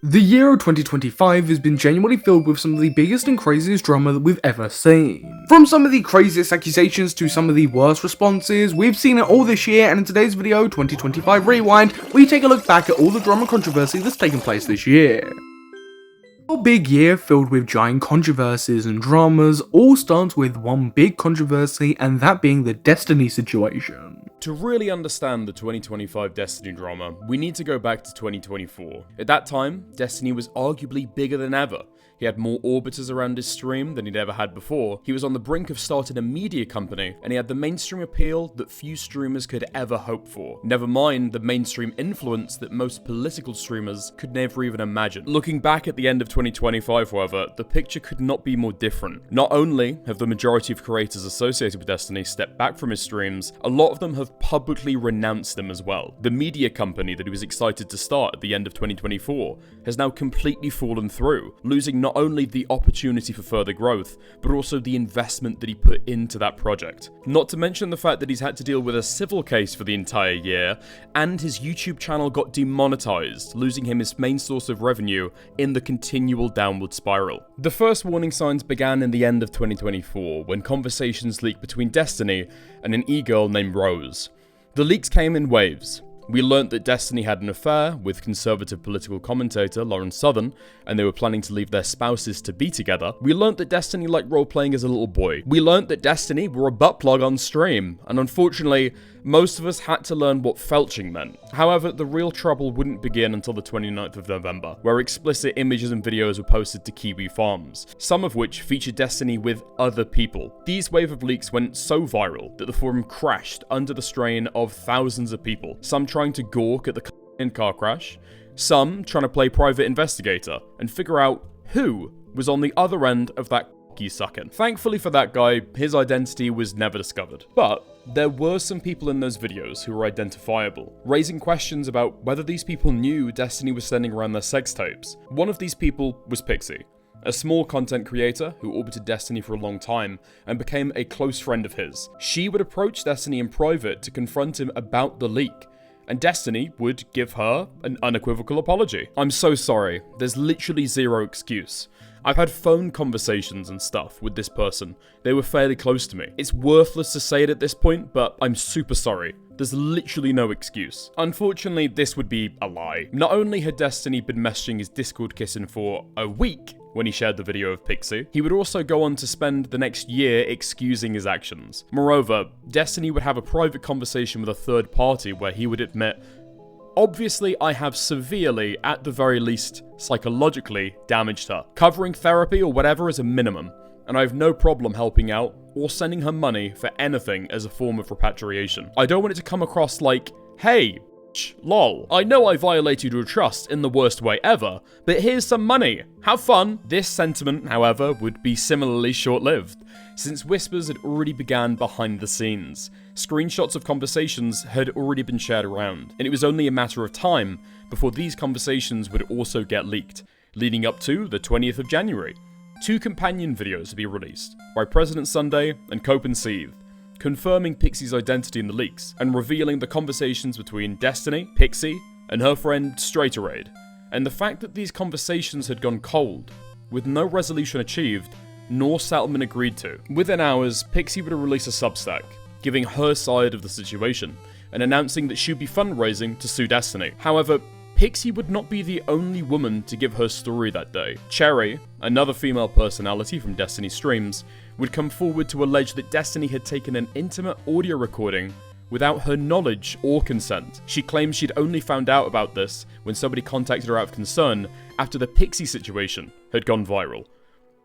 The year of 2025 has been genuinely filled with some of the biggest and craziest drama that we've ever seen. From some of the craziest accusations to some of the worst responses, we've seen it all this year, and in today's video, 2025 Rewind, we take a look back at all the drama controversy that's taken place this year. A big year filled with giant controversies and dramas all starts with one big controversy, and that being the Destiny situation. To really understand the 2025 Destiny drama, we need to go back to 2024. At that time, Destiny was arguably bigger than ever. He had more orbiters around his stream than he'd ever had before. He was on the brink of starting a media company, and he had the mainstream appeal that few streamers could ever hope for. Never mind the mainstream influence that most political streamers could never even imagine. Looking back at the end of 2025, however, the picture could not be more different. Not only have the majority of creators associated with Destiny stepped back from his streams, a lot of them have publicly renounced him as well. The media company that he was excited to start at the end of 2024 has now completely fallen through, losing not only the opportunity for further growth, but also the investment that he put into that project. Not to mention the fact that he's had to deal with a civil case for the entire year, and his YouTube channel got demonetized, losing him his main source of revenue in the continual downward spiral. The first warning signs began in the end of 2024, when conversations leaked between Destiny and an e-girl named Rose. The leaks came in waves. We learnt that Destiny had an affair with conservative political commentator Lauren Southern, and they were planning to leave their spouses to be together. We learnt that Destiny liked role-playing as a little boy. We learnt that Destiny wore a butt plug on stream, and unfortunately, most of us had to learn what felching meant. However, the real trouble wouldn't begin until the 29th of November, where explicit images and videos were posted to Kiwi Farms, some of which featured Destiny with other people. These wave of leaks went so viral that the forum crashed under the strain of thousands of people, some trying to gawk at the car crash, some trying to play private investigator and figure out who was on the other end of that sucking. Thankfully for that guy, his identity was never discovered. But there were some people in those videos who were identifiable, raising questions about whether these people knew Destiny was sending around their sex tapes. One of these people was Pixie, a small content creator who orbited Destiny for a long time and became a close friend of his. She would approach Destiny in private to confront him about the leak, and Destiny would give her an unequivocal apology. I'm so sorry, there's literally zero excuse. I've had phone conversations and stuff with this person. They were fairly close to me. It's worthless to say it at this point, but I'm super sorry. There's literally no excuse. Unfortunately, this would be a lie. Not only had Destiny been messaging his Discord kissing for a week when he shared the video of Pixie, he would also go on to spend the next year excusing his actions. Moreover, Destiny would have a private conversation with a third party where he would admit, "Obviously, I have severely, at the very least, psychologically damaged her. Covering therapy or whatever is a minimum, and I have no problem helping out or sending her money for anything as a form of repatriation. I don't want it to come across like, hey, lol, I know I violated your trust in the worst way ever, but here's some money. Have fun." This sentiment, however, would be similarly short-lived, since whispers had already began behind the scenes. Screenshots of conversations had already been shared around, and it was only a matter of time before these conversations would also get leaked, leading up to the 20th of January. 2 companion videos would be released by President Sunday and Cope and Seethe, confirming Pixie's identity in the leaks, and revealing the conversations between Destiny, Pixie, and her friend Straighterade, and the fact that these conversations had gone cold, with no resolution achieved, nor settlement agreed to. Within hours, Pixie would release a Substack, giving her side of the situation, and announcing that she'd be fundraising to sue Destiny. However, Pixie would not be the only woman to give her story that day. Cherry, another female personality from Destiny streams, would come forward to allege that Destiny had taken an intimate audio recording without her knowledge or consent. She claims she'd only found out about this when somebody contacted her out of concern after the Pixie situation had gone viral.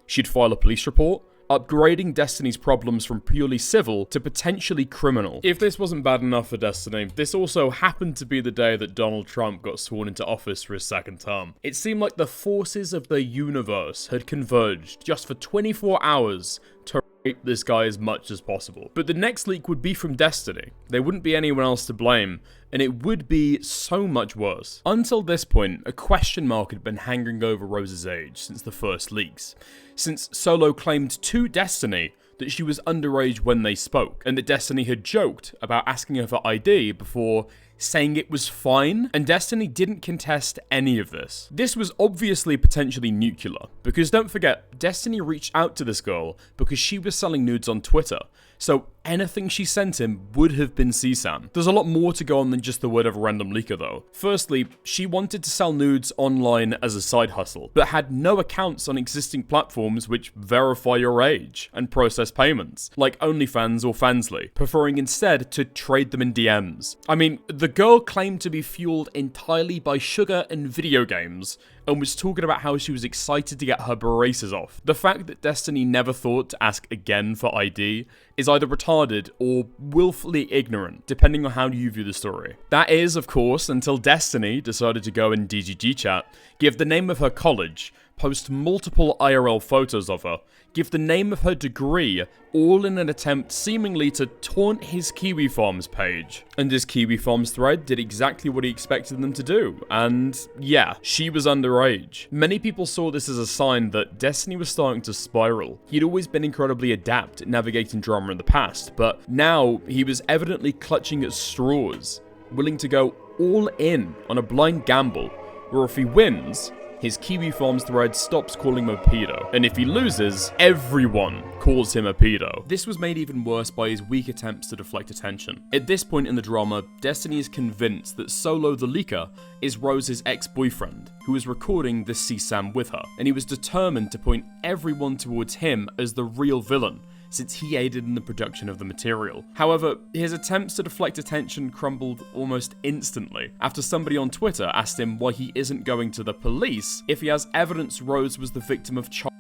She'd file a police report, upgrading Destiny's problems from purely civil to potentially criminal. If this wasn't bad enough for Destiny, this also happened to be the day that Donald Trump got sworn into office for his second term. It seemed like the forces of the universe had converged just for 24 hours to rape this guy as much as possible. But the next leak would be from Destiny. There wouldn't be anyone else to blame, and it would be so much worse. Until this point, a question mark had been hanging over Rose's age since the first leaks, since Solo claimed to Destiny that she was underage when they spoke, and that Destiny had joked about asking her for ID before saying it was fine, and Destiny didn't contest any of this. This was obviously potentially nuclear, because don't forget, Destiny reached out to this girl because she was selling nudes on Twitter, so anything she sent him would have been CSAM. There's a lot more to go on than just the word of a random leaker though. Firstly, she wanted to sell nudes online as a side hustle, but had no accounts on existing platforms which verify your age and process payments, like OnlyFans or Fansly, preferring instead to trade them in DMs. I mean, the girl claimed to be fueled entirely by sugar and video games, and was talking about how she was excited to get her braces off. The fact that Destiny never thought to ask again for ID is either retarded or willfully ignorant, depending on how you view the story. That is, of course, until Destiny decided to go in DGG chat, give the name of her college, post multiple IRL photos of her, give the name of her degree, all in an attempt seemingly to taunt his Kiwi Farms page. And his Kiwi Farms thread did exactly what he expected them to do, and yeah, she was underage. Many people saw this as a sign that Destiny was starting to spiral. He'd always been incredibly adept at navigating drama in the past, but now he was evidently clutching at straws, willing to go all in on a blind gamble, where if he wins, his Kiwi Farms thread stops calling him a pedo, and if he loses, everyone calls him a pedo. This was made even worse by his weak attempts to deflect attention. At this point in the drama, Destiny is convinced that Solo the Leaker is Rose's ex-boyfriend, who was recording the CSAM with her, and he was determined to point everyone towards him as the real villain, since he aided in the production of the material. However, his attempts to deflect attention crumbled almost instantly after somebody on Twitter asked him why he isn't going to the police if he has evidence Rose was the victim of child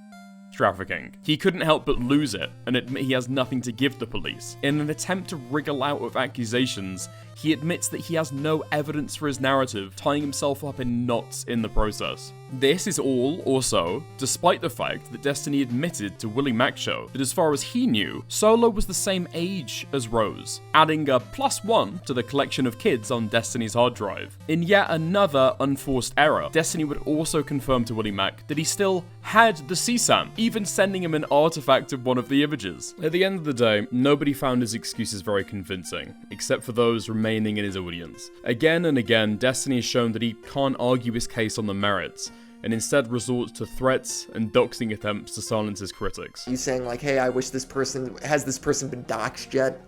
trafficking. He couldn't help but lose it and admit he has nothing to give the police. In an attempt to wriggle out of accusations, he admits that he has no evidence for his narrative, tying himself up in knots in the process. This is all, also, despite the fact that Destiny admitted to ImAllexx show that as far as he knew, Solo was the same age as Rose, adding a +1 to the collection of kids on Destiny's hard drive. In yet another unforced error, Destiny would also confirm to ImAllexx that he still had the CSAM, even sending him an artifact of one of the images. At the end of the day, nobody found his excuses very convincing, except for those remaining in his audience. Again and again, Destiny has shown that he can't argue his case on the merits, and instead resorts to threats and doxing attempts to silence his critics. He's saying like, hey, I wish this person, has this person been doxed yet?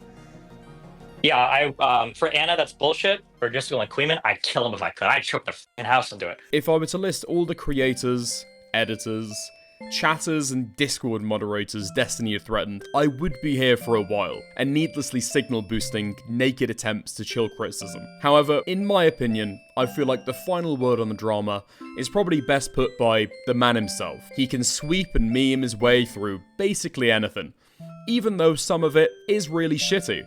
Yeah, for Anna, that's bullshit. For just going Queeman, I'd kill him if I could. I'd choke the f***ing house and do it. If I were to list all the creators, editors, chatters and Discord moderators Destiny had threatened, I would be here for a while, and needlessly signal boosting naked attempts to chill criticism. However, in my opinion, I feel like the final word on the drama is probably best put by the man himself. He can sweep and meme his way through basically anything, even though some of it is really shitty.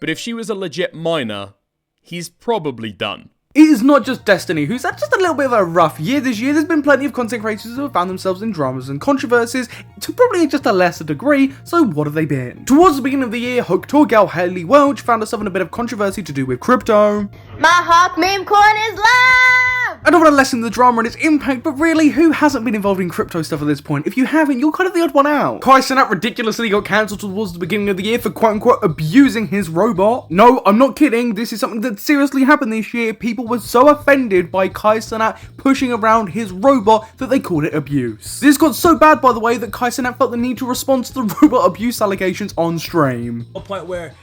But if she was a legit minor, he's probably done. It is not just Destiny who's had just a little bit of a rough year this year. There's been plenty of content creators who have found themselves in dramas and controversies to probably just a lesser degree, so what have they been? Towards the beginning of the year, Hook Tour gal Haley Welch found herself in a bit of controversy to do with crypto. My Hawk meme coin is live! I don't want to lessen the drama and its impact, but really, who hasn't been involved in crypto stuff at this point? If you haven't, you're kind of the odd one out. CoryxKenshin ridiculously got cancelled towards the beginning of the year for quote-unquote abusing his robot. No, I'm not kidding. This is something that seriously happened this year. People were so offended by CoryxKenshin pushing around his robot that they called it abuse. This got so bad, by the way, that CoryxKenshin felt the need to respond to the robot abuse allegations on stream. A point where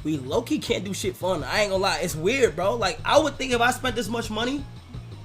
we low-key can't do shit fun. I ain't gonna lie, it's weird, bro. Like, I would think if I spent this much money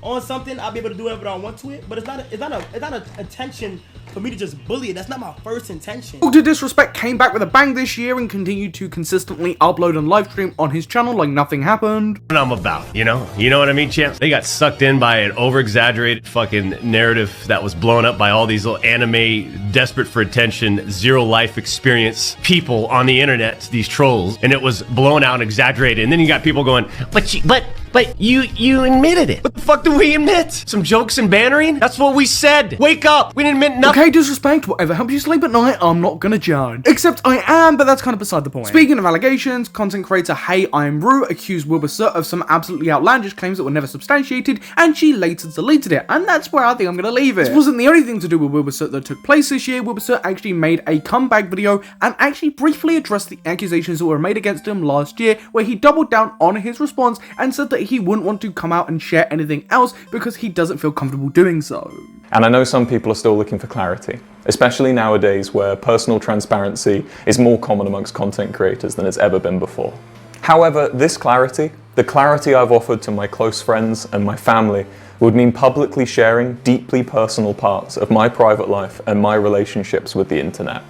on something, I'll be able to do whatever I want to it, but it's not an intention for me to just bully it. That's not my first intention. Dr. Disrespect came back with a bang this year and continued to consistently upload and livestream on his channel like nothing happened. What I'm about, you know what I mean, champ? They got sucked in by an over-exaggerated fucking narrative that was blown up by all these little anime, desperate for attention, zero life experience people on the internet, these trolls, and it was blown out and exaggerated, and then you got people going, but But you admitted it. What the fuck do we admit? Some jokes and bantering? That's what we said. Wake up. We didn't admit nothing. Okay, disrespect, whatever helps you sleep at night, I'm not gonna judge. Except I am, but that's kind of beside the point. Speaking of allegations, content creator Hey I'm Rue accused Wilbur of some absolutely outlandish claims that were never substantiated, and she later deleted it, and that's where I think I'm gonna leave it. This wasn't the only thing to do with Wilbur that took place this year. Wilbur actually made a comeback video and actually briefly addressed the accusations that were made against him last year, where he doubled down on his response and said that he wouldn't want to come out and share anything else because he doesn't feel comfortable doing so. And I know some people are still looking for clarity, especially nowadays where personal transparency is more common amongst content creators than it's ever been before. However, this clarity, the clarity I've offered to my close friends and my family, would mean publicly sharing deeply personal parts of my private life and my relationships with the internet.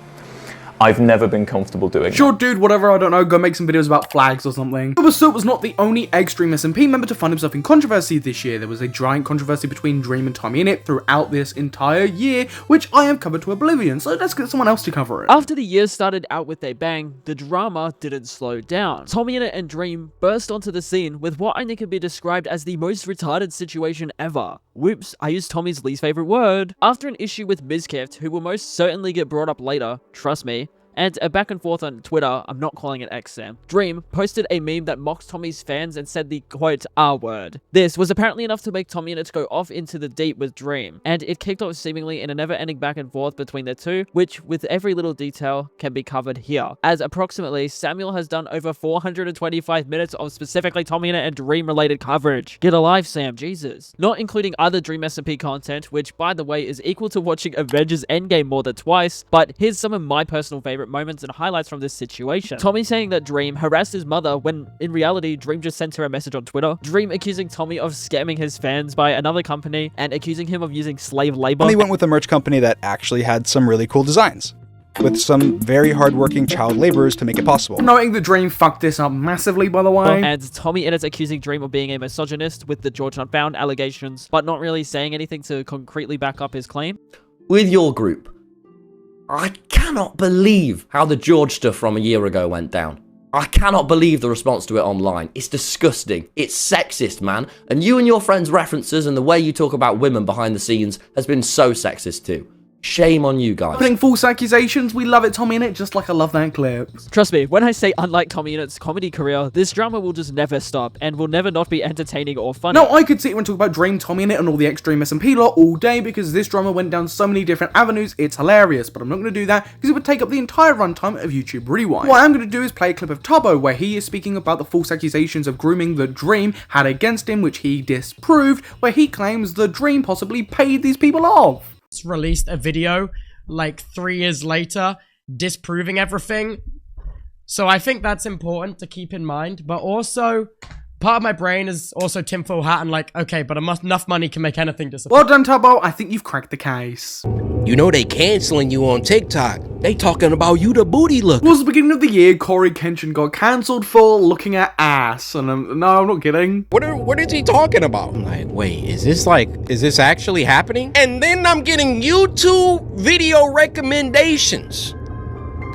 I've never been comfortable doing Sure, that. dude, whatever, I don't know, go make some videos about flags or something. Wilbur was not the only Extreme SMP member to find himself in controversy this year. There was a giant controversy between Dream and TommyInnit throughout this entire year, which I have covered to oblivion, so let's get someone else to cover it. After the year started out with a bang, the drama didn't slow down. TommyInnit and Dream burst onto the scene with what I think can be described as the most retarded situation ever. Whoops, I used Tommy's least favorite word. After an issue with Mizkif, who will most certainly get brought up later, trust me, and a back and forth on Twitter, I'm not calling it X, Sam. Dream posted a meme that mocks Tommy's fans and said the quote, R word. This was apparently enough to make TommyInnit go off into the deep with Dream, and it kicked off seemingly in a never-ending back and forth between the two, which with every little detail can be covered here, as approximately Samuel has done over 425 minutes of specifically TommyInnit and Dream related coverage. Get a life, Sam, Jesus. Not including other Dream SMP content, which by the way is equal to watching Avengers Endgame more than twice, but here's some of my personal favorite moments and highlights from this situation. Tommy saying that Dream harassed his mother when in reality Dream just sent her a message on Twitter. Dream accusing Tommy of scamming his fans by another company and accusing him of using slave labor. Tommy went with a merch company that actually had some really cool designs, with some very hardworking child laborers to make it possible. Noting that Dream fucked this up massively, by the way. And TommyInnit accusing Dream of being a misogynist with the George Not Found allegations, but not really saying anything to concretely back up his claim. With your group, I cannot believe how the George stuff from a year ago went down. I cannot believe the response to it online. It's disgusting. It's sexist, man. And you and your friends' references and the way you talk about women behind the scenes has been so sexist too. Shame on you guys. Putting false accusations, we love it, TommyInnit, just like I love that clip. Trust me, when I say unlike TommyInnit's comedy career, this drama will just never stop and will never not be entertaining or funny. Now, I could sit here and talk about Dream, TommyInnit, and all the Extreme SMP lot all day because this drama went down so many different avenues, it's hilarious, but I'm not going to do that because it would take up the entire runtime of YouTube Rewind. What I'm going to do is play a clip of Tubbo where he is speaking about the false accusations of grooming that Dream had against him, which he disproved, where he claims that Dream possibly paid these people off. Released a video like 3 years later disproving everything, so I think that's important to keep in mind. But also part of my brain is also tinfoil hat and like, okay, but enough money can make anything disappear. Well done, Tubbo, I think you've cracked the case. You know they canceling you on TikTok. They talking about you the booty look. It was the beginning of the year, CoryxKenshin got cancelled for looking at ass, and no, I'm not kidding. What is he talking about? I'm like, wait, is this actually happening? And then I'm getting YouTube video recommendations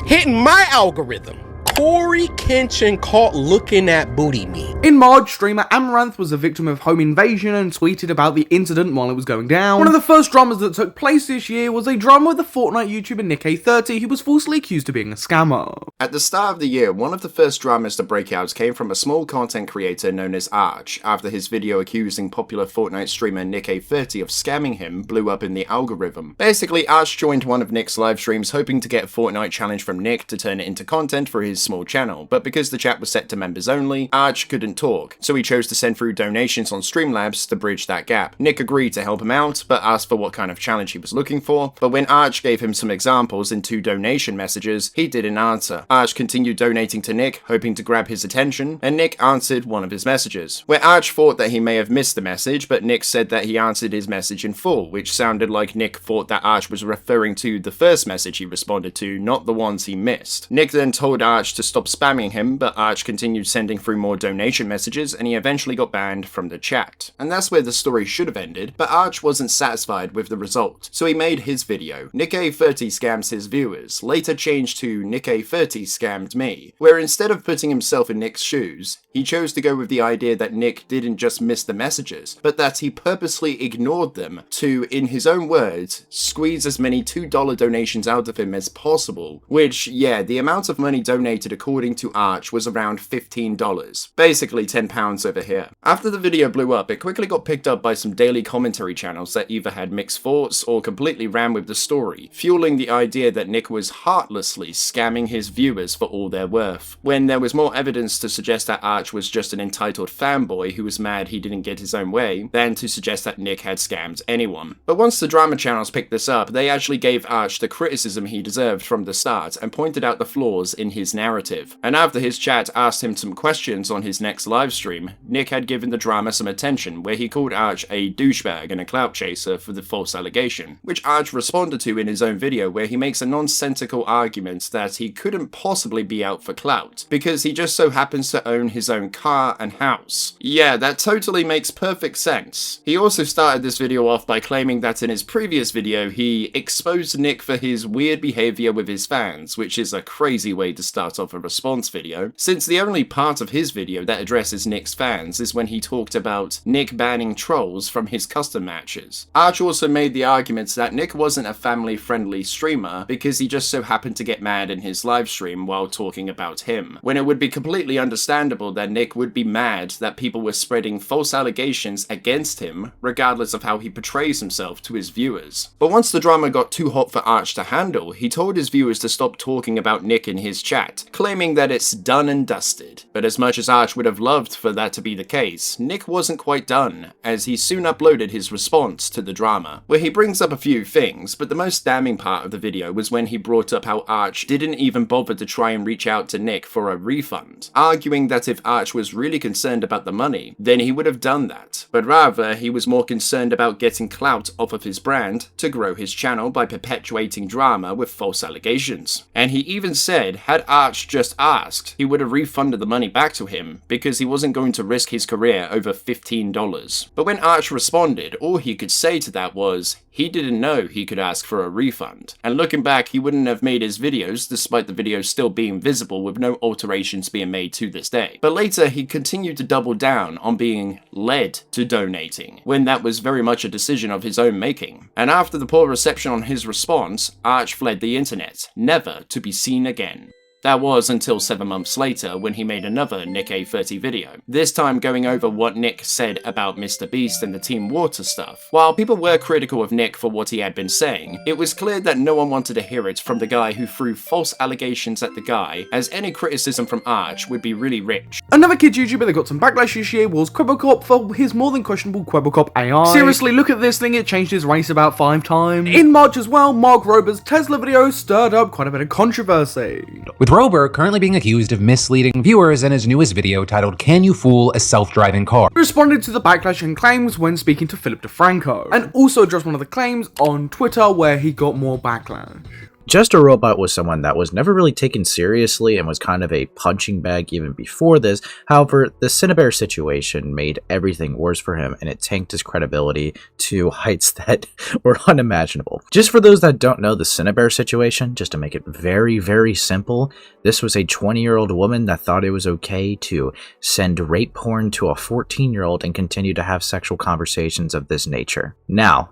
hitting my algorithm. CoryxKenshin caught looking at booty meat. In March, streamer Amaranth was a victim of home invasion and tweeted about the incident while it was going down. One of the first dramas that took place this year was a drama with the Fortnite YouTuber Nick30, who was falsely accused of being a scammer. At the start of the year, one of the first dramas to break out came from a small content creator known as Arch, after his video accusing popular Fortnite streamer Nick30 of scamming him blew up in the algorithm. Basically, Arch joined one of Nick's live streams hoping to get a Fortnite challenge from Nick to turn it into content for his small channel, but because the chat was set to members only, Arch couldn't talk, so he chose to send through donations on Streamlabs to bridge that gap. Nick agreed to help him out, but asked for what kind of challenge he was looking for, but when Arch gave him some examples in 2 donation messages, he didn't answer. Arch continued donating to Nick, hoping to grab his attention, and Nick answered one of his messages, where Arch thought that he may have missed the message, but Nick said that he answered his message in full, which sounded like Nick thought that Arch was referring to the first message he responded to, not the ones he missed. Nick then told Arch Arch to stop spamming him, but Arch continued sending through more donation messages and he eventually got banned from the chat. And that's where the story should have ended, but Arch wasn't satisfied with the result, so he made his video, Nick30 scams his viewers, later changed to Nick30 scammed me, where instead of putting himself in Nick's shoes, he chose to go with the idea that Nick didn't just miss the messages, but that he purposely ignored them to, in his own words, squeeze as many $2 donations out of him as possible, which, yeah, the amount of money donated according to Arch was around $15, basically £10 over here. After the video blew up, it quickly got picked up by some daily commentary channels that either had mixed thoughts or completely ran with the story, fueling the idea that Nick was heartlessly scamming his viewers for all they're worth, when there was more evidence to suggest that Arch was just an entitled fanboy who was mad he didn't get his own way, than to suggest that Nick had scammed anyone. But once the drama channels picked this up, they actually gave Arch the criticism he deserved from the start and pointed out the flaws in his narrative. And after his chat asked him some questions on his next livestream, Nick had given the drama some attention, where he called Arch a douchebag and a clout chaser for the false allegation, which Arch responded to in his own video, where he makes a nonsensical argument that he couldn't possibly be out for clout, because he just so happens to own his own car and house. Yeah, that totally makes perfect sense. He also started this video off by claiming that in his previous video he exposed Nick for his weird behavior with his fans, which is a crazy way to start off a response video, since the only part of his video that addresses Nick's fans is when he talked about Nick banning trolls from his custom matches. Arch also made the argument that Nick wasn't a family-friendly streamer because he just so happened to get mad in his livestream while talking about him, when it would be completely understandable that Nick would be mad that people were spreading false allegations against him, regardless of how he portrays himself to his viewers. But once the drama got too hot for Arch to handle, he told his viewers to stop talking about Nick in his chat, claiming that it's done and dusted. But as much as Arch would have loved for that to be the case, Nick wasn't quite done, as he soon uploaded his response to the drama, where he brings up a few things, but the most damning part of the video was when he brought up how Arch didn't even bother to try and reach out to Nick for a refund, arguing that if Arch was really concerned about the money, then he would have done that, but rather he was more concerned about getting clout off of his brand to grow his channel by perpetuating drama with false allegations. And he even said had Arch just asked, he would have refunded the money back to him because he wasn't going to risk his career over $15. But when Arch responded, all he could say to that was, he didn't know he could ask for a refund. And looking back, he wouldn't have made his videos despite the videos still being visible with no alterations being made to this day. But later, he continued to double down on being led to donating, when that was very much a decision of his own making. And after the poor reception on his response, Arch fled the internet, never to be seen again. That was until 7 months later when he made another Nick30 video, this time going over what Nick said about Mr. Beast and the Team Water stuff. While people were critical of Nick for what he had been saying, it was clear that no one wanted to hear it from the guy who threw false allegations at the guy, as any criticism from Arch would be really rich. Another kid YouTuber that got some backlash this year was Kwebbelkop for his more than questionable Kwebbelkop AI. Seriously, look at this thing, it changed his race about 5 times. In March as well, Mark Rober's Tesla video stirred up quite a bit of controversy. With Rober currently being accused of misleading viewers in his newest video titled Can You Fool a Self-Driving Car? He responded to the backlash and claims when speaking to Philip DeFranco, and also addressed one of the claims on Twitter where he got more backlash. Just a Robot was someone that was never really taken seriously and was kind of a punching bag even before this. However, the Cinnabar situation made everything worse for him and it tanked his credibility to heights that were unimaginable. Just for those that don't know the Cinnabar situation, just to make it very, very simple, this was a 20-year-old woman that thought it was okay to send rape porn to a 14-year-old and continue to have sexual conversations of this nature. Now,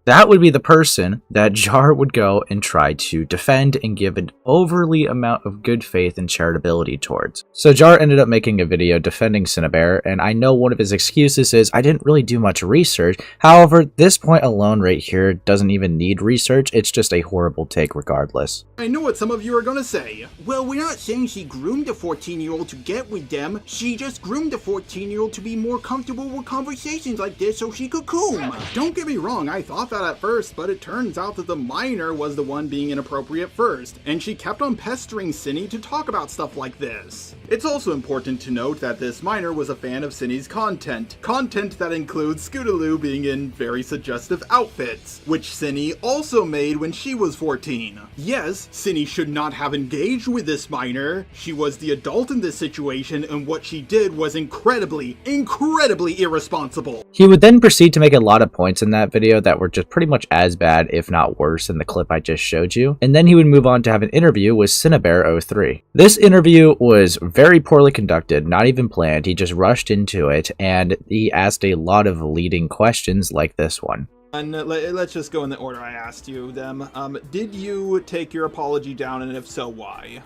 that would be the person that Jar would go and try to defend and give an overly amount of good faith and charitability towards. So Jar ended up making a video defending Cinnabar, and I know one of his excuses is, I didn't really do much research. However, this point alone right here doesn't even need research, it's just a horrible take regardless. I know what some of you are gonna say. Well, we're not saying she groomed a 14-year-old to get with them, she just groomed a 14-year-old to be more comfortable with conversations like this so she could coom. Don't get me wrong, I thought that that at first, but it turns out that the minor was the one being inappropriate first, and she kept on pestering Cindy to talk about stuff like this. It's also important to note that this minor was a fan of Cindy's content that includes Scootaloo being in very suggestive outfits, which Cindy also made when she was 14. Yes, Cindy should not have engaged with this minor. She was the adult in this situation, and what she did was incredibly irresponsible. He would then proceed to make a lot of points in that video that were just pretty much as bad, if not worse, than the clip I just showed you, and then he would move on to have an interview with Cinnabear03. This interview was very poorly conducted, not even planned. He just rushed into it, and he asked a lot of leading questions like this one. And let's just go in the order I asked you them. Did you take your apology down, and if so, why?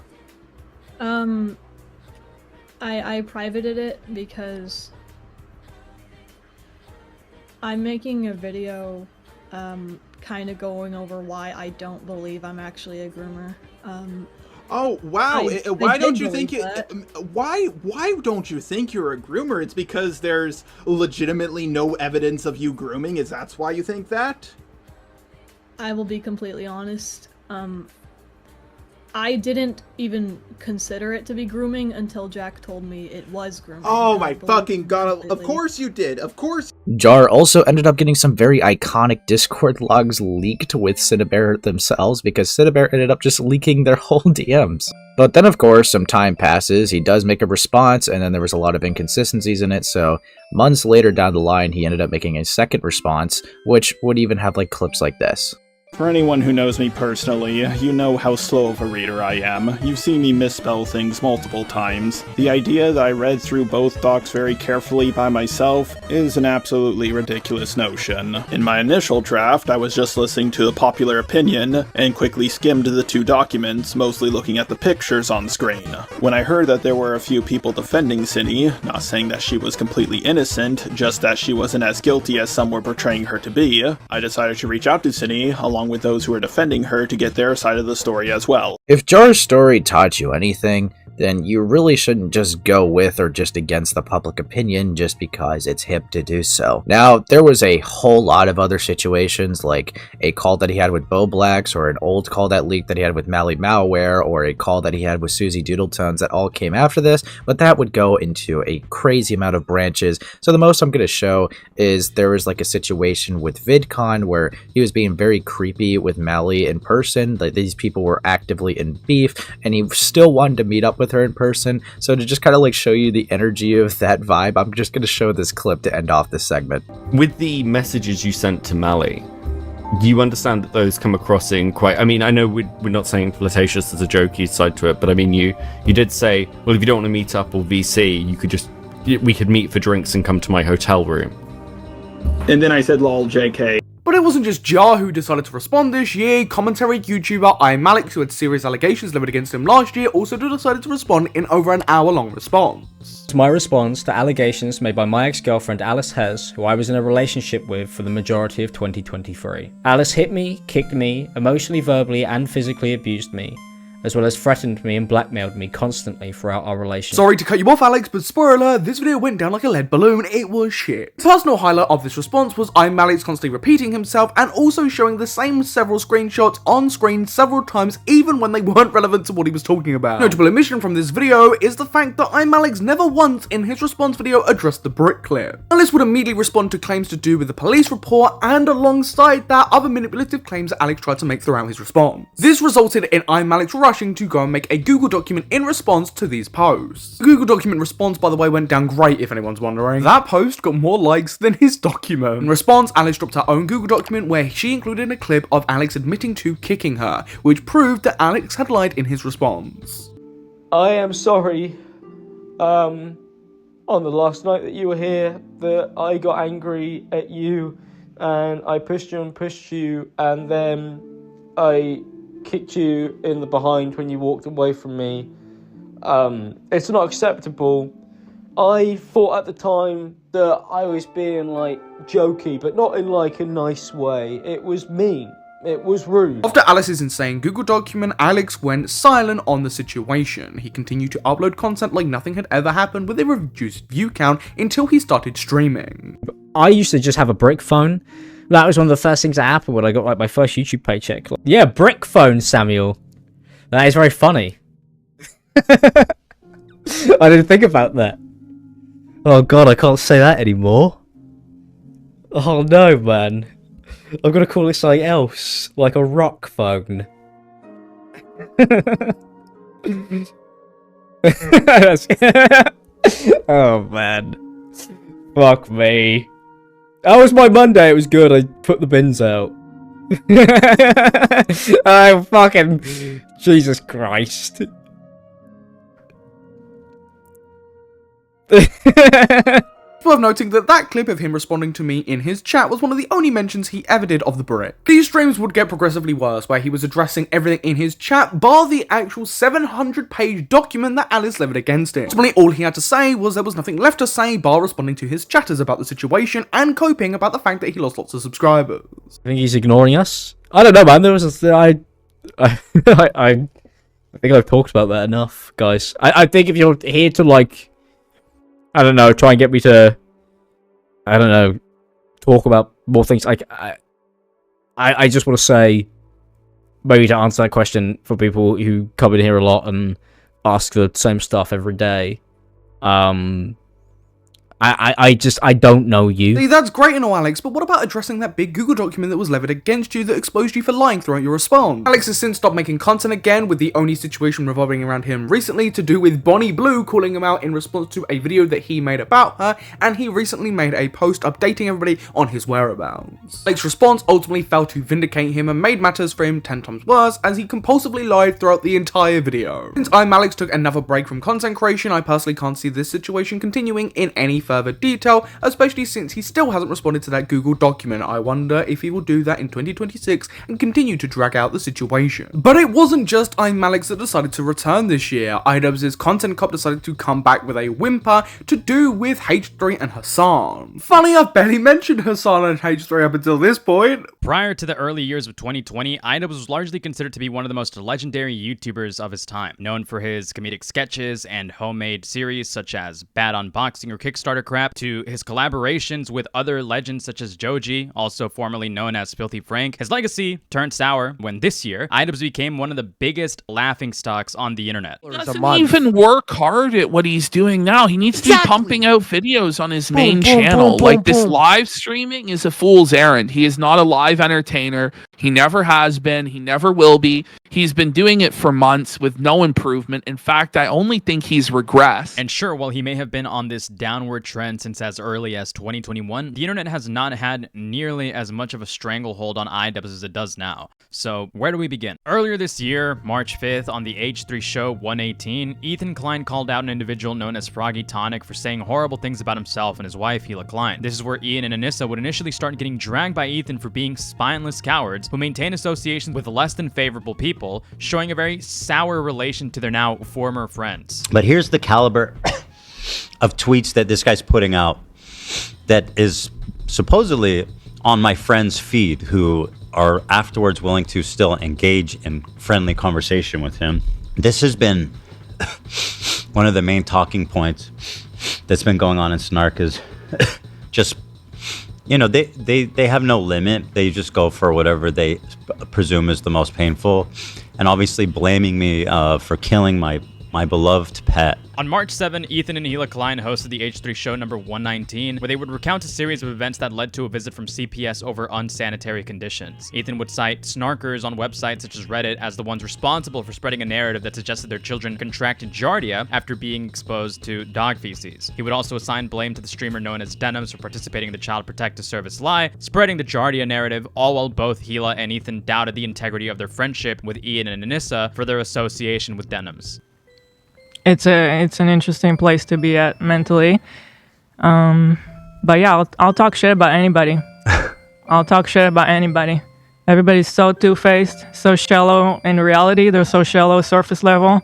I privated it because I'm making a video kind of going over why I don't believe I'm actually a groomer. Oh wow! Why don't you think that. Why don't you think you're a groomer? It's because there's legitimately no evidence of you grooming. Is that why you think that? I will be completely honest. I didn't even consider it to be grooming until Jack told me it was grooming. Oh my fucking god! Of course you did. Of course. Jar also ended up getting some very iconic Discord logs leaked with Cinnabear themselves because Cinnabear ended up just leaking their whole DMs. But then, of course, some time passes, he does make a response, and then there was a lot of inconsistencies in it, so months later down the line, he ended up making a second response, which would even have like clips like this. For anyone who knows me personally, you know how slow of a reader I am. You've seen me misspell things multiple times. The idea that I read through both docs very carefully by myself is an absolutely ridiculous notion. In my initial draft, I was just listening to the popular opinion and quickly skimmed the two documents, mostly looking at the pictures on screen. When I heard that there were a few people defending Cindy, not saying that she was completely innocent, just that she wasn't as guilty as some were portraying her to be, I decided to reach out to Cindy, along with those who are defending her, to get their side of the story as well. If Jar's story taught you anything, then you really shouldn't just go with or just against the public opinion just because it's hip to do so. Now, there was a whole lot of other situations, like a call that he had with Boblax, or an old call that leaked that he had with Mally Malware, or a call that he had with Susie Doodletones that all came after this, but that would go into a crazy amount of branches. So the most I'm going to show is there was like a situation with VidCon where he was being very creepy with Mally in person. Like, these people were actively in beef, and he still wanted to meet up with her in person. So to just kind of like show you the energy of that vibe, I'm just going to show this clip to end off this segment. With the messages you sent to Mally, you understand that those come across in quite, I mean, I know we're not saying flirtatious as a jokey side to it, but I mean, you did say, well, if you don't want to meet up or VC, we could meet for drinks and come to my hotel room. And then I said, lol, JK. But it wasn't just Jar who decided to respond this year. Commentary YouTuber ImAllexx, who had serious allegations leveled against him last year, also decided to respond in over an hour-long response. My response to allegations made by my ex-girlfriend Alice Hez, who I was in a relationship with for the majority of 2023. Alice hit me, kicked me, emotionally, verbally, and physically abused me, as well as threatened me and blackmailed me constantly throughout our relationship. Sorry to cut you off, Alex, but spoiler alert, this video went down like a lead balloon. It was shit. The personal highlight of this response was ImAllexx constantly repeating himself and also showing the same several screenshots on screen several times, even when they weren't relevant to what he was talking about. Notable omission from this video is the fact that ImAllexx never once in his response video addressed the brick clip. Alice would immediately respond to claims to do with the police report, and alongside that, other manipulative claims that Alex tried to make throughout his response. This resulted in ImAllexx rushing to go and make a Google document in response to these posts. The Google document response, by the way, went down great, if anyone's wondering. That post got more likes than his document. In response, Alice dropped her own Google document where she included a clip of Alex admitting to kicking her, which proved that Alex had lied in his response. I am sorry, on the last night that you were here, that I got angry at you, and I pushed you, and then I kicked you in the behind when you walked away from me. It's not acceptable. I thought at the time that I was being like jokey, but not in like a nice way. It was mean. It was rude. After Alice's insane Google document, Alex went silent on the situation. He continued to upload content like nothing had ever happened with a reduced view count until he started streaming. I used to just have a brick phone, That was one of the first things that happened when I got like my first YouTube paycheck. Like, yeah, brick phone, Samuel. That is very funny. I didn't think about that. Oh god, I can't say that anymore. Oh no, man. I'm gonna call it something else, like a rock phone. Oh man. Fuck me. That was my Monday, it was good, I put the bins out. Oh fucking Jesus Christ. Worth noting that that clip of him responding to me in his chat was one of the only mentions he ever did of the brick. These streams would get progressively worse, where he was addressing everything in his chat, bar the actual 700-page document that Alice levied against him. Ultimately, all he had to say was there was nothing left to say, bar responding to his chatters about the situation and coping about the fact that he lost lots of subscribers. I think he's ignoring us. I don't know, man. There was I think I've talked about that enough, guys. I think if you're here to, like, I don't know, try and get me to, I don't know, talk about more things, like, I just want to say, maybe to answer that question for people who come in here a lot and ask the same stuff every day, I don't know you. See, that's great and all, Alex, but what about addressing that big Google document that was levied against you that exposed you for lying throughout your response? Alex has since stopped making content again, with the only situation revolving around him recently to do with Bonnie Blue calling him out in response to a video that he made about her, and he recently made a post updating everybody on his whereabouts. Alex's response ultimately failed to vindicate him and made matters for him 10 times worse, as he compulsively lied throughout the entire video. Since ImAllexx took another break from content creation, I personally can't see this situation continuing in any further detail, especially since he still hasn't responded to that Google document. I wonder if he will do that in 2026 and continue to drag out the situation. But it wasn't just ImAllexx that decided to return this year. iDubbbz's Content Cop decided to come back with a whimper to do with H3 and Hasan. Funny, I've barely mentioned Hasan and H3 up until this point. Prior to the early years of 2020, iDubbbz was largely considered to be one of the most legendary YouTubers of his time, known for his comedic sketches and homemade series such as Bad Unboxing or Kickstarter crap, to his collaborations with other legends such as Joji, also formerly known as Filthy Frank. His legacy turned sour when this year, iDubbbz became one of the biggest laughingstocks on the internet. Doesn't even work hard at what he's doing now. He needs to be pumping out videos on his main channel. Like, this live streaming is a fool's errand. He is not a live entertainer. He never has been. He never will be. He's been doing it for months with no improvement. In fact, I only think he's regressed. And sure, while he may have been on this downward trend since as early as 2021, the internet has not had nearly as much of a stranglehold on iDubbbz as it does now. So where do we begin? Earlier this year, March 5th, on the H3 show 118, Ethan Klein called out an individual known as Froggy Tonic for saying horrible things about himself and his wife, Hila Klein. This is where Ian and Anissa would initially start getting dragged by Ethan for being spineless cowards who maintain associations with less than favorable people, showing a very sour relation to their now former friends. But here's the caliber of tweets that this guy's putting out that is supposedly on my friend's feed, who are afterwards willing to still engage in friendly conversation with him. This has been one of the main talking points that's been going on in Snark, is just, you know, they have no limit. They just go for whatever they presume is the most painful, and obviously blaming me for killing my beloved pet. On March 7, Ethan and Hila Klein hosted the H3 show number 119, where they would recount a series of events that led to a visit from CPS over unsanitary conditions. Ethan would cite snarkers on websites such as Reddit as the ones responsible for spreading a narrative that suggested their children contracted Giardia after being exposed to dog feces. He would also assign blame to the streamer known as Denims for participating in the Child Protective Service lie, spreading the Giardia narrative, all while both Hila and Ethan doubted the integrity of their friendship with Ian and Anissa for their association with Denims. It's an interesting place to be at mentally, but yeah, I'll talk shit about anybody. I'll talk shit about anybody. Everybody's so two-faced, so shallow in reality. They're so shallow, surface level,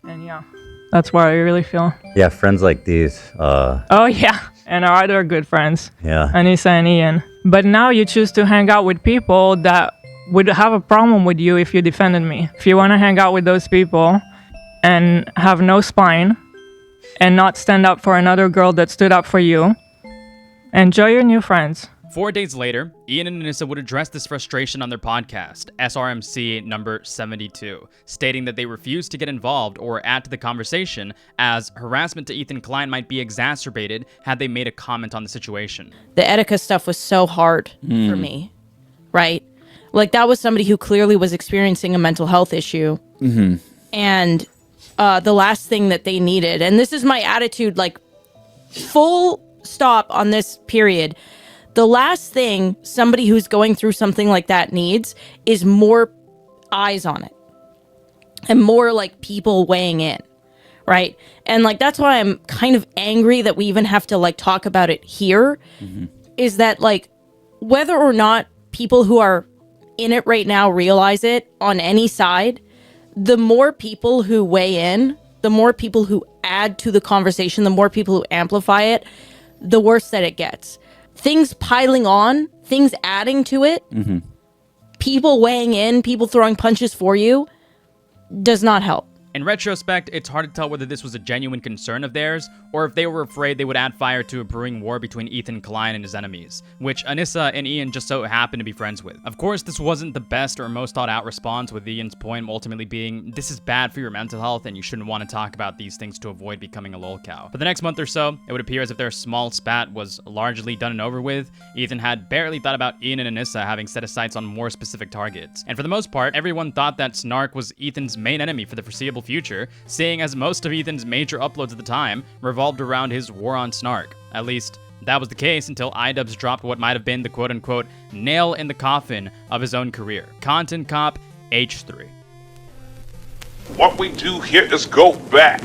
and yeah, that's what I really feel. Yeah, friends like these. Oh yeah, and our other good friends. Yeah. Anissa and Ian. But now you choose to hang out with people that would have a problem with you if you defended me. If you want to hang out with those people and have no spine and not stand up for another girl that stood up for you, enjoy your new friends. 4 days later, Ian and Anissa would address this frustration on their podcast, SRMC number 72, stating that they refused to get involved or add to the conversation as harassment to Ethan Klein might be exacerbated had they made a comment on the situation. The Etika stuff was so hard for me, right? Like, that was somebody who clearly was experiencing a mental health issue. And the last thing that they needed, and this is my attitude, like, full stop on this period. The last thing somebody who's going through something like that needs is more eyes on it and more like people weighing in, right? And like, that's why I'm kind of angry that we even have to like talk about it here, is that like, whether or not people who are in it right now realize it on any side, the more people who weigh in, the more people who add to the conversation, the more people who amplify it, the worse that it gets. Things piling on, things adding to it, people weighing in, people throwing punches for you, does not help. In retrospect, it's hard to tell whether this was a genuine concern of theirs, or if they were afraid they would add fire to a brewing war between Ethan Klein and his enemies, which Anissa and Ian just so happened to be friends with. Of course, this wasn't the best or most thought out response, with Ian's point ultimately being, this is bad for your mental health and you shouldn't want to talk about these things to avoid becoming a lolcow. For the next month or so, it would appear as if their small spat was largely done and over with. Ethan had barely thought about Ian and Anissa having set his sights on more specific targets. And for the most part, everyone thought that Snark was Ethan's main enemy for the foreseeable future, seeing as most of Ethan's major uploads at the time revolved around his war on Snark. At least, that was the case until iDubbbz dropped what might have been the quote-unquote nail in the coffin of his own career. Content Cop H3. What we do here is go back.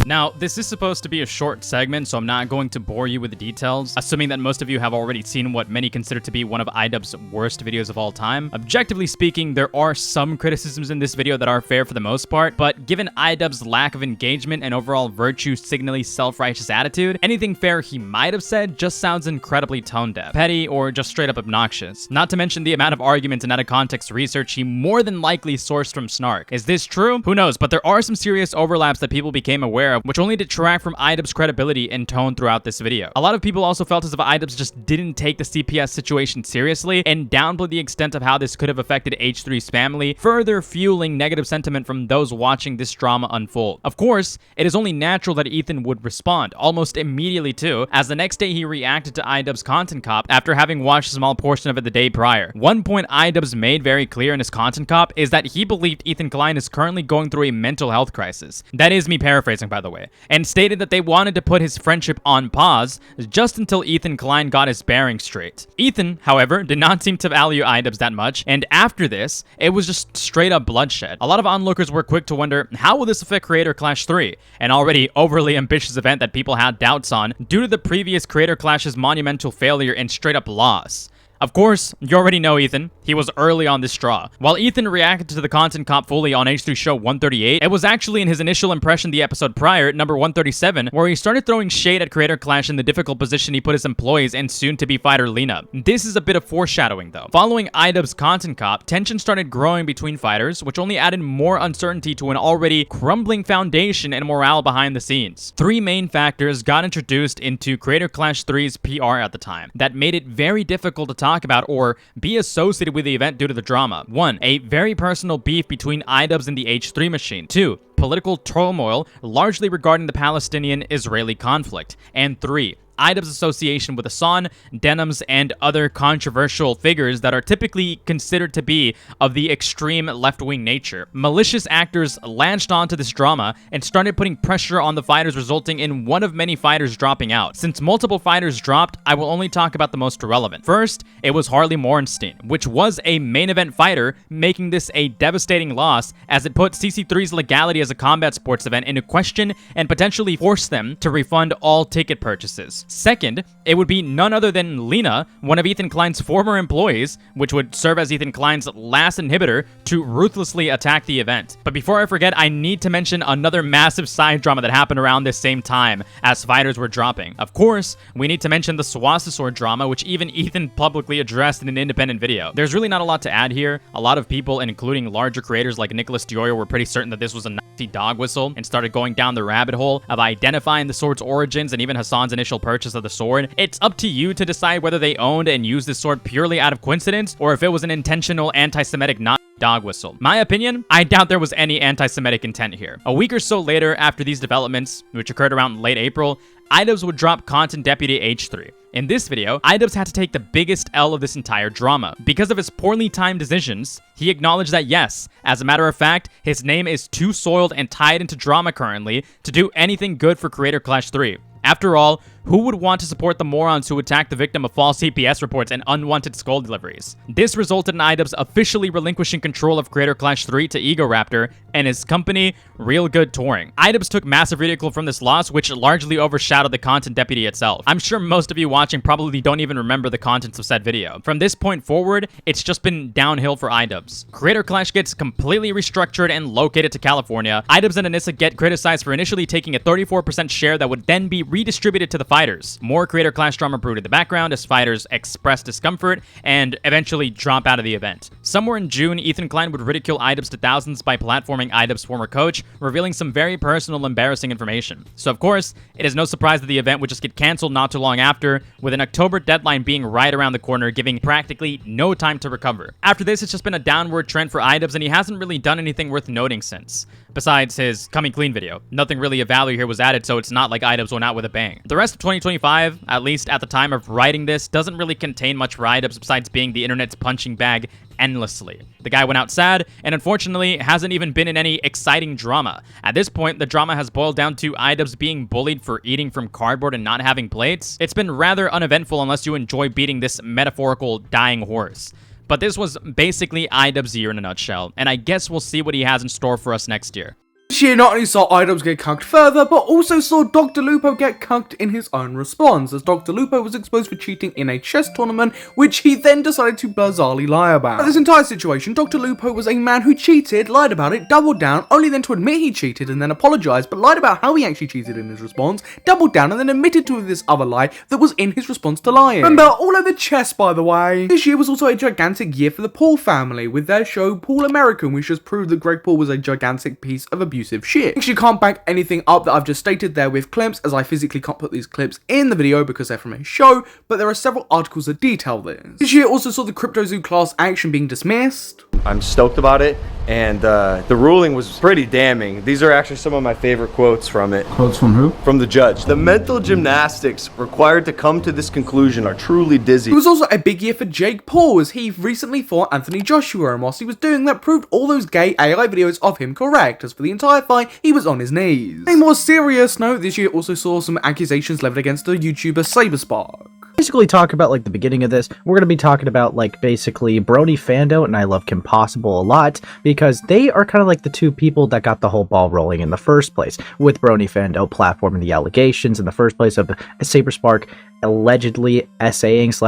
Now, this is supposed to be a short segment, so I'm not going to bore you with the details, assuming that most of you have already seen what many consider to be one of iDubbbz's worst videos of all time. Objectively speaking, there are some criticisms in this video that are fair for the most part, but given iDubbbz's lack of engagement and overall virtue-signally self-righteous attitude, anything fair he might have said just sounds incredibly tone-deaf, petty, or just straight-up obnoxious. Not to mention the amount of arguments and out-of-context research he more than likely sourced from Snark. Is this true? Who knows, but there are some serious overlaps that people became aware of, which only detract from iDubbbz's credibility and tone throughout this video. A lot of people also felt as if iDubbbz just didn't take the CPS situation seriously and downplayed the extent of how this could have affected H3's family, further fueling negative sentiment from those watching this drama unfold. Of course, it is only natural that Ethan would respond, almost immediately too, as the next day he reacted to iDubbbz's Content Cop after having watched a small portion of it the day prior. One point iDubbbz made very clear in his Content Cop is that he believed Ethan Klein is currently going through a mental health crisis. That is me paraphrasing, by the way. And stated that they wanted to put his friendship on pause just until Ethan Klein got his bearings straight. Ethan, however, did not seem to value iDubbbz that much, and after this, it was just straight up bloodshed. A lot of onlookers were quick to wonder, how will this affect Creator Clash 3? An already overly ambitious event that people had doubts on due to the previous Creator Clash's monumental failure and straight up loss. Of course, you already know Ethan. He was early on this straw. While Ethan reacted to the Content Cop fully on H3 show 138, it was actually in his initial impression the episode prior, number 137, where he started throwing shade at Creator Clash in the difficult position he put his employees and soon-to-be fighter Lena. This is a bit of foreshadowing though. Following iDubbbz's Content Cop, tension started growing between fighters, which only added more uncertainty to an already crumbling foundation and morale behind the scenes. Three main factors got introduced into Creator Clash 3's PR at the time that made it very difficult to talk about or be associated with the event due to the drama. 1. A very personal beef between iDubbbz and the H3 machine. 2. Political turmoil largely regarding the Palestinian-Israeli conflict. And 3. iDubbbz's association with Hasan, Denims, and other controversial figures that are typically considered to be of the extreme left-wing nature. Malicious actors latched onto this drama and started putting pressure on the fighters, resulting in one of many fighters dropping out. Since multiple fighters dropped, I will only talk about the most relevant. First, it was Harley Morenstein, which was a main event fighter, making this a devastating loss as it put CC3's legality as a combat sports event into question and potentially forced them to refund all ticket purchases. Second, it would be none other than Lena, one of Ethan Klein's former employees, which would serve as Ethan Klein's last inhibitor to ruthlessly attack the event. But before I forget, I need to mention another massive side drama that happened around this same time as fighters were dropping. Of course, we need to mention the Swastisor drama, which even Ethan publicly addressed in an independent video. There's really not a lot to add here. A lot of people, including larger creators like Nicholas Diorio, were pretty certain that this was a Nazi dog whistle and started going down the rabbit hole of identifying the sword's origins and even Hasan's initial purchase purchase of the sword. It's up to you to decide whether they owned and used this sword purely out of coincidence, or if it was an intentional anti-Semitic dog whistle. My opinion, I doubt there was any anti-Semitic intent here. A week or so later after these developments, which occurred around late April, iDubbbz would drop Content Deputy H3. In this video, iDubbbz had to take the biggest L of this entire drama. Because of his poorly timed decisions, he acknowledged that yes, as a matter of fact, his name is too soiled and tied into drama currently to do anything good for Creator Clash 3. After all, who would want to support the morons who attacked the victim of false CPS reports and unwanted skull deliveries? This resulted in iDubbbz officially relinquishing control of Creator Clash 3 to Egoraptor and his company, Real Good Touring. iDubbbz took massive ridicule from this loss, which largely overshadowed the Content Deputy itself. I'm sure most of you watching probably don't even remember the contents of said video. From this point forward, it's just been downhill for iDubbbz. Creator Clash gets completely restructured and located to California. iDubbbz and Anissa get criticized for initially taking a 34% share that would then be redistributed to the fighters. More Creator Clash drama brewed in the background as fighters express discomfort and eventually drop out of the event. Somewhere in June, Ethan Klein would ridicule iDubbbz to thousands by platforming iDubbbz's former coach, revealing some very personal, embarrassing information. So of course, it is no surprise that the event would just get cancelled not too long after, with an October deadline being right around the corner, giving practically no time to recover. After this, it's just been a downward trend for iDubbbz, and he hasn't really done anything worth noting since. Besides his coming clean video. Nothing really of value here was added, so it's not like iDubbbz went out with a bang. The rest of 2025, at least at the time of writing this, doesn't really contain much for iDubbbz besides being the internet's punching bag endlessly. The guy went out sad, and unfortunately hasn't even been in any exciting drama. At this point, the drama has boiled down to iDubbbz being bullied for eating from cardboard and not having plates. It's been rather uneventful unless you enjoy beating this metaphorical dying horse. But this was basically iDubbbz's year in a nutshell, and I guess we'll see what he has in store for us next year. This year not only saw iDubbbz get cucked further, but also saw Dr. Lupo get cucked in his own response, as Dr. Lupo was exposed for cheating in a chess tournament, which he then decided to bizarrely lie about. This entire situation, Dr. Lupo was a man who cheated, lied about it, doubled down, only then to admit he cheated and then apologized, but lied about how he actually cheated in his response, doubled down, and then admitted to this other lie that was in his response to lying. Remember, all over chess, by the way. This year was also a gigantic year for the Paul family, with their show Paul American, which just proved that Greg Paul was a gigantic piece of abusive shit. Actually can't back anything up that I've just stated there with clips, as I physically can't put these clips in the video because they're from a show, but there are several articles that detail this. This year also saw the CryptoZoo class action being dismissed. I'm stoked about it, and the ruling was pretty damning. These are actually some of my favorite quotes from it. Quotes from who? From the judge. The mental gymnastics required to come to this conclusion are truly dizzy. It was also a big year for Jake Paul, as he recently fought Anthony Joshua, and whilst he was doing that, proved all those gay AI videos of him correct, as for the entire fight, he was on his knees. On a more serious note, this year also saw some accusations leveled against the YouTuber Saberspark. Basically talk about like the beginning of this, we're going to be talking about like basically Brony Fando and I Love Kim Possible a lot, because they are kind of like the two people that got the whole ball rolling in the first place, with Brony Fando platforming the allegations in the first place of Saberspark allegedly essaying /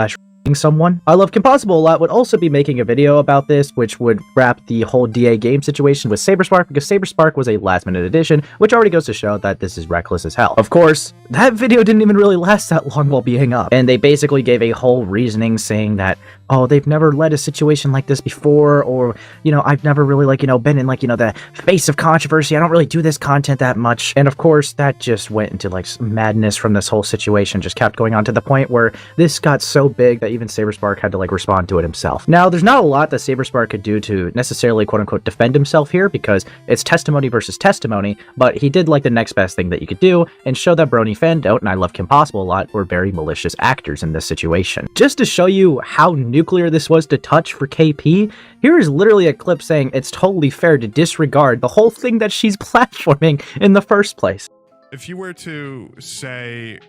someone. I Love Kim Possible a lot would also be making a video about this, which would wrap the whole DA game situation with Saberspark, because Saberspark was a last minute addition, which already goes to show that this is reckless as hell. Of course, that video didn't even really last that long while being up, and they basically gave a whole reasoning saying that, oh, they've never led a situation like this before, or, you know, I've never really, like, you know, been in, like, you know, the face of controversy, I don't really do this content that much. And of course, that just went into, like, madness from this whole situation, just kept going on to the point where this got so big that even Saberspark had to, like, respond to it himself. Now, there's not a lot that Saberspark could do to necessarily, quote-unquote, defend himself here, because it's testimony versus testimony, but he did, like, the next best thing that you could do, and show that Brony Fando and I Love Kim Possible a lot were very malicious actors in this situation. Just to show you how nuclear this was to touch for KP, here is literally a clip saying it's totally fair to disregard the whole thing that she's platforming in the first place. If you were to say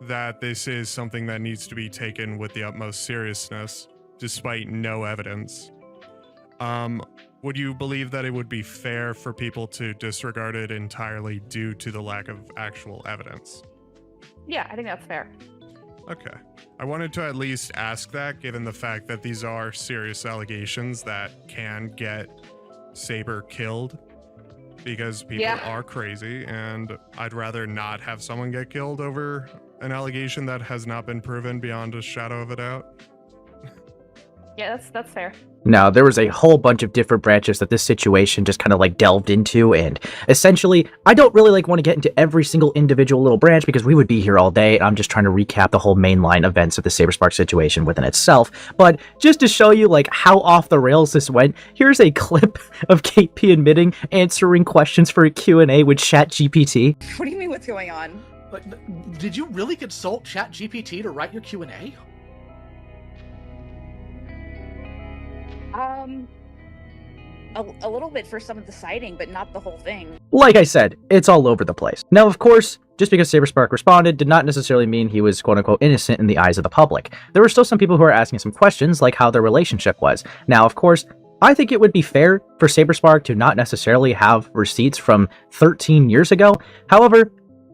that this is something that needs to be taken with the utmost seriousness, despite no evidence, would you believe that it would be fair for people to disregard it entirely due to the lack of actual evidence? Yeah, I think that's fair. Okay. I wanted to at least ask that, given the fact that these are serious allegations that can get Saber killed, because people are crazy, and I'd rather not have someone get killed over an allegation that has not been proven beyond a shadow of a doubt. Yeah, that's fair. Now, there was a whole bunch of different branches that this situation just kind of like delved into, and essentially, I don't really like want to get into every single individual little branch because we would be here all day, and I'm just trying to recap the whole mainline events of the Saberspark situation within itself. But just to show you like how off the rails this went, here's a clip of Kate P admitting answering questions for a Q&A with ChatGPT. What do you mean what's going on? Did you really consult ChatGPT to write your Q&A? A little bit for some of the citing, but not the whole thing. Like I said, it's all over the place. Now, of course, just because Saberspark responded did not necessarily mean he was quote-unquote innocent in the eyes of the public. There were still some people who were asking some questions, like how their relationship was. Now, of course, I think it would be fair for Saberspark to not necessarily have receipts from 13 years ago. However,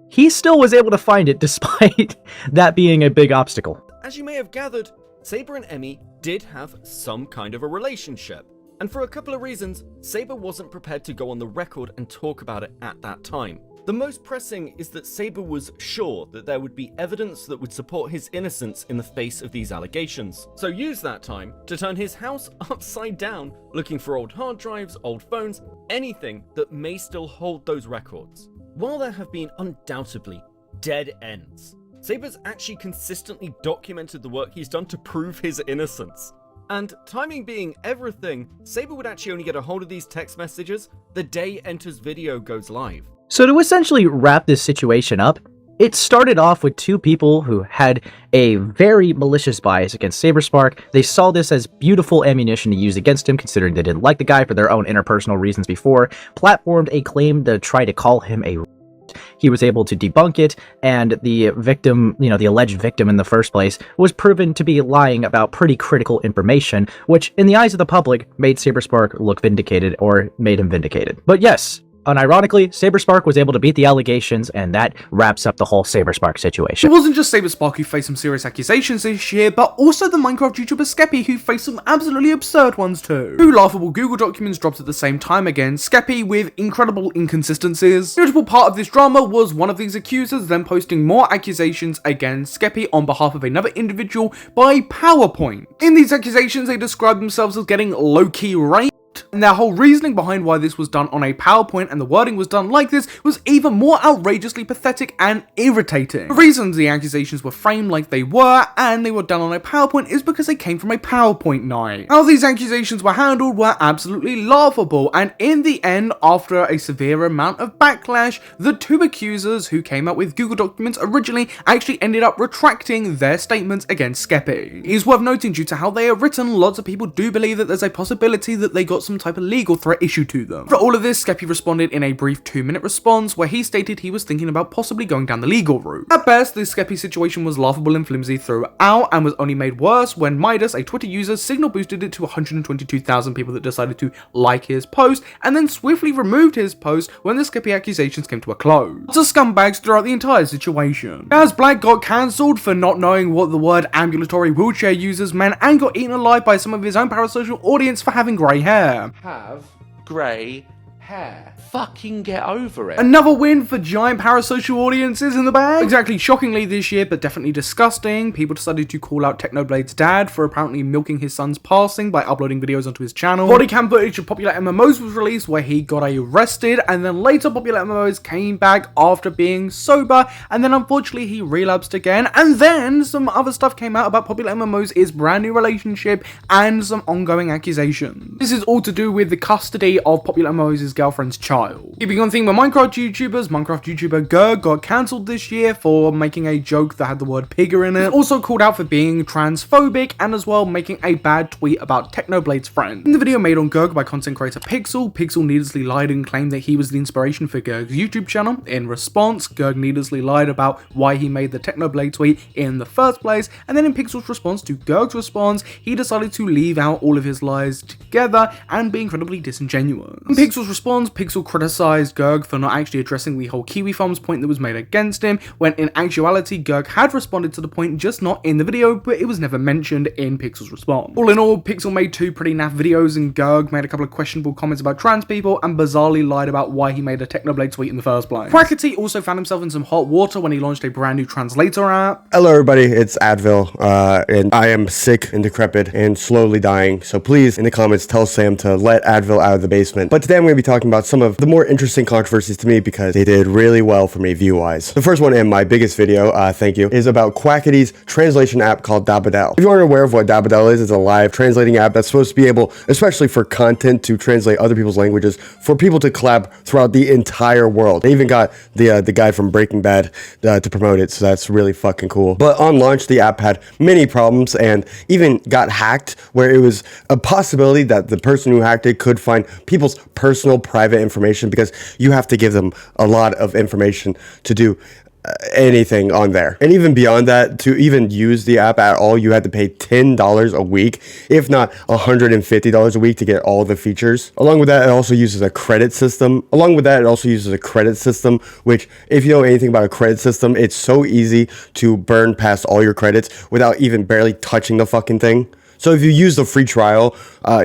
he still was able to find it despite that being a big obstacle. As you may have gathered, Saber and Emmy did have some kind of a relationship. And for a couple of reasons, Saber wasn't prepared to go on the record and talk about it at that time. The most pressing is that Saber was sure that there would be evidence that would support his innocence in the face of these allegations. So use that time to turn his house upside down, looking for old hard drives, old phones, anything that may still hold those records. While there have been undoubtedly dead ends, Saber's actually consistently documented the work he's done to prove his innocence. And timing being everything, Saber would actually only get a hold of these text messages the day Enter's video goes live. So to essentially wrap this situation up, it started off with two people who had a very malicious bias against Saberspark. They saw this as beautiful ammunition to use against him, considering they didn't like the guy for their own interpersonal reasons before, platformed a claim to try to call him a he was able to debunk it, and the victim, the alleged victim in the first place, was proven to be lying about pretty critical information, which in the eyes of the public made Saberspark look vindicated, or made him vindicated. But yes, unironically, Saberspark was able to beat the allegations, and that wraps up the whole Saberspark situation. It wasn't just Saberspark who faced some serious accusations this year, but also the Minecraft YouTuber Skeppy, who faced some absolutely absurd ones too. Two laughable Google documents dropped at the same time again, Skeppy with incredible inconsistencies. The notable part of this drama was one of these accusers then posting more accusations against Skeppy on behalf of another individual by PowerPoint. In these accusations, they described themselves as getting low-key raped, and their whole reasoning behind why this was done on a PowerPoint and the wording was done like this was even more outrageously pathetic and irritating. The reasons the accusations were framed like they were, and they were done on a PowerPoint, is because they came from a PowerPoint night. How these accusations were handled were absolutely laughable, and in the end, after a severe amount of backlash, the two accusers who came up with Google documents originally actually ended up retracting their statements against Skeppy. It is worth noting, due to how they are written, lots of people do believe that there's a possibility that they got some type of legal threat issued to them. For all of this, Skeppy responded in a brief 2-minute response where he stated he was thinking about possibly going down the legal route. At best, this Skeppy situation was laughable and flimsy throughout, and was only made worse when Midas, a Twitter user, signal boosted it to 122,000 people that decided to like his post, and then swiftly removed his post when the Skeppy accusations came to a close. Lots of scumbags throughout the entire situation. As Black got cancelled for not knowing what the word ambulatory wheelchair users meant, and got eaten alive by some of his own parasocial audience for having grey hair. Have grey hair. Fucking get over it. Another win for giant parasocial audiences in the bag. Exactly shockingly this year, but definitely disgusting, people decided to call out Technoblade's dad for apparently milking his son's passing by uploading videos onto his channel. Body cam footage of Popular MMOs was released where he got arrested, and then later Popular MMOs came back after being sober, and then unfortunately he relapsed again, and then some other stuff came out about Popular MMOs' brand new relationship and some ongoing accusations. This is all to do with the custody of Popular MMOs' girlfriend's child. Keeping on theme with Minecraft YouTubers, Minecraft YouTuber Gerg got cancelled this year for making a joke that had the word pigger in it. He's also called out for being transphobic, and as well making a bad tweet about Technoblade's friend. In the video made on Gerg by content creator Pixel needlessly lied and claimed that he was the inspiration for Gerg's YouTube channel. In response, Gerg needlessly lied about why he made the Technoblade tweet in the first place, and then in Pixel's response to Gerg's response, he decided to leave out all of his lies together and be incredibly disingenuous. In Pixel's response response, Pixel criticized Gerg for not actually addressing the whole Kiwi Farms point that was made against him, when in actuality Gerg had responded to the point, just not in the video, but it was never mentioned in Pixel's response. All in all, Pixel made 2 pretty naff videos, and Gerg made a couple of questionable comments about trans people, and bizarrely lied about why he made a Technoblade tweet in the first place. Quackity also found himself in some hot water when he launched a brand new translator app. Hello everybody, it's Advil, and I am sick and decrepit and slowly dying, so please, in the comments, tell Sam to let Advil out of the basement. But today I'm going to be talking about some of the more interesting controversies to me because they did really well for me view-wise. The first one in my biggest video, thank you, is about Quackity's translation app called iDubbbz. If you aren't aware of what iDubbbz is, it's a live translating app that's supposed to be able, especially for content, to translate other people's languages for people to collab throughout the entire world. They even got the guy from Breaking Bad to promote it, so that's really fucking cool. But on launch, the app had many problems and even got hacked, where it was a possibility that the person who hacked it could find people's personal private information, because you have to give them a lot of information to do anything on there. And even beyond that, to even use the app at all, you had to pay $10 a week, if not $150 a week, to get all the features. Along with that, it also uses a credit system. Which, if you know anything about a credit system, it's so easy to burn past all your credits without even barely touching the fucking thing. So if you use the free trial,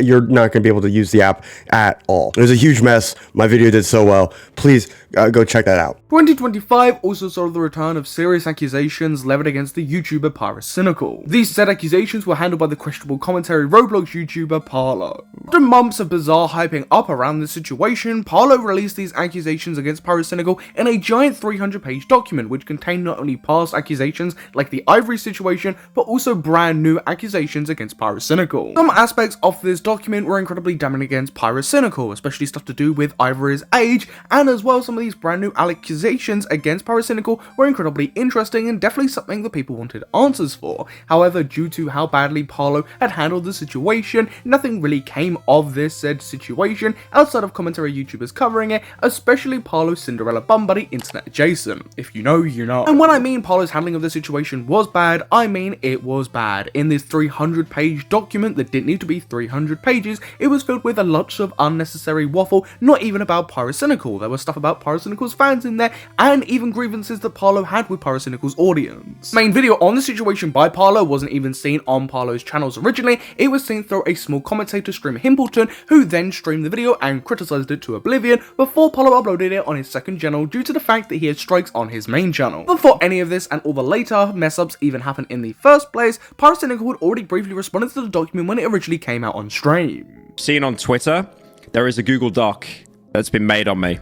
you're not going to be able to use the app at all. It was a huge mess. My video did so well. Please go check that out. 2025 also saw the return of serious accusations leveled against the YouTuber Pyrocynical. These said accusations were handled by the questionable commentary Roblox YouTuber Parlo. After months of bizarre hyping up around this situation, Parlo released these accusations against Pyrocynical in a giant 300-page document, which contained not only past accusations like the Ivory situation, but also brand new accusations against Pyrocynical. Some aspects of this document were incredibly damning against Pyrocynical, especially stuff to do with Ivory's age, and as well some of these brand new accusations against Pyrocynical were incredibly interesting and definitely something that people wanted answers for. However, due to how badly Parlo had handled the situation, nothing really came of this said situation outside of commentary YouTubers covering it, especially Parlo's Cinderella bum buddy Internet Adjacent. If you know, you know. And when I mean Parlo's handling of the situation was bad, I mean it was bad. In this 300-page document that didn't need to be 300 pages, it was filled with a lot of unnecessary waffle, not even about Pyrocynical. There was stuff about Pyrocynical's fans in there, and even grievances that Parlo had with Pyrocynical's audience. Main video on the situation by Parlo wasn't even seen on Parlo's channels originally. It was seen through a small commentator streamer Himpleton, who then streamed the video and criticized it to oblivion before Parlo uploaded it on his second channel due to the fact that he had strikes on his main channel. Before any of this and all the later mess-ups even happened in the first place, Pyrocynical had already briefly responded to the document when it originally came out on stream. Seen on Twitter, there is a Google Doc that's been made on me.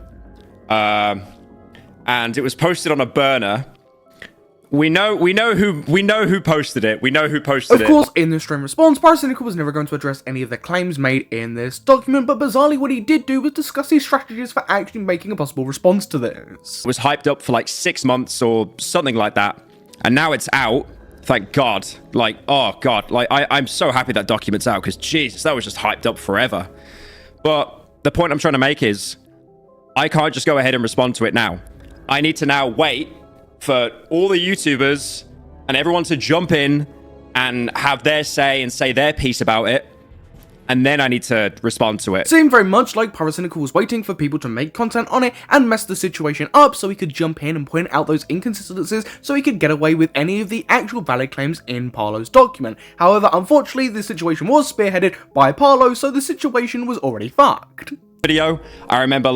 And it was posted on a burner. We know who posted it. Of course, in the stream response, Pyrocynical was never going to address any of the claims made in this document, but bizarrely what he did do was discuss his strategies for actually making a possible response to this. It was hyped up for like 6 months or something like that. And now it's out. Thank God. Like, oh God. Like, I'm so happy that document's out, because Jesus, that was just hyped up forever. But the point I'm trying to make is, I can't just go ahead and respond to it now. I need to now wait for all the YouTubers and everyone to jump in and have their say and say their piece about it, and then I need to respond to it. Seemed very much like Pyrocynical was waiting for people to make content on it and mess the situation up so he could jump in and point out those inconsistencies so he could get away with any of the actual valid claims in Parlo's document. However, unfortunately, this situation was spearheaded by Parlo, so the situation was already fucked. Video, I remember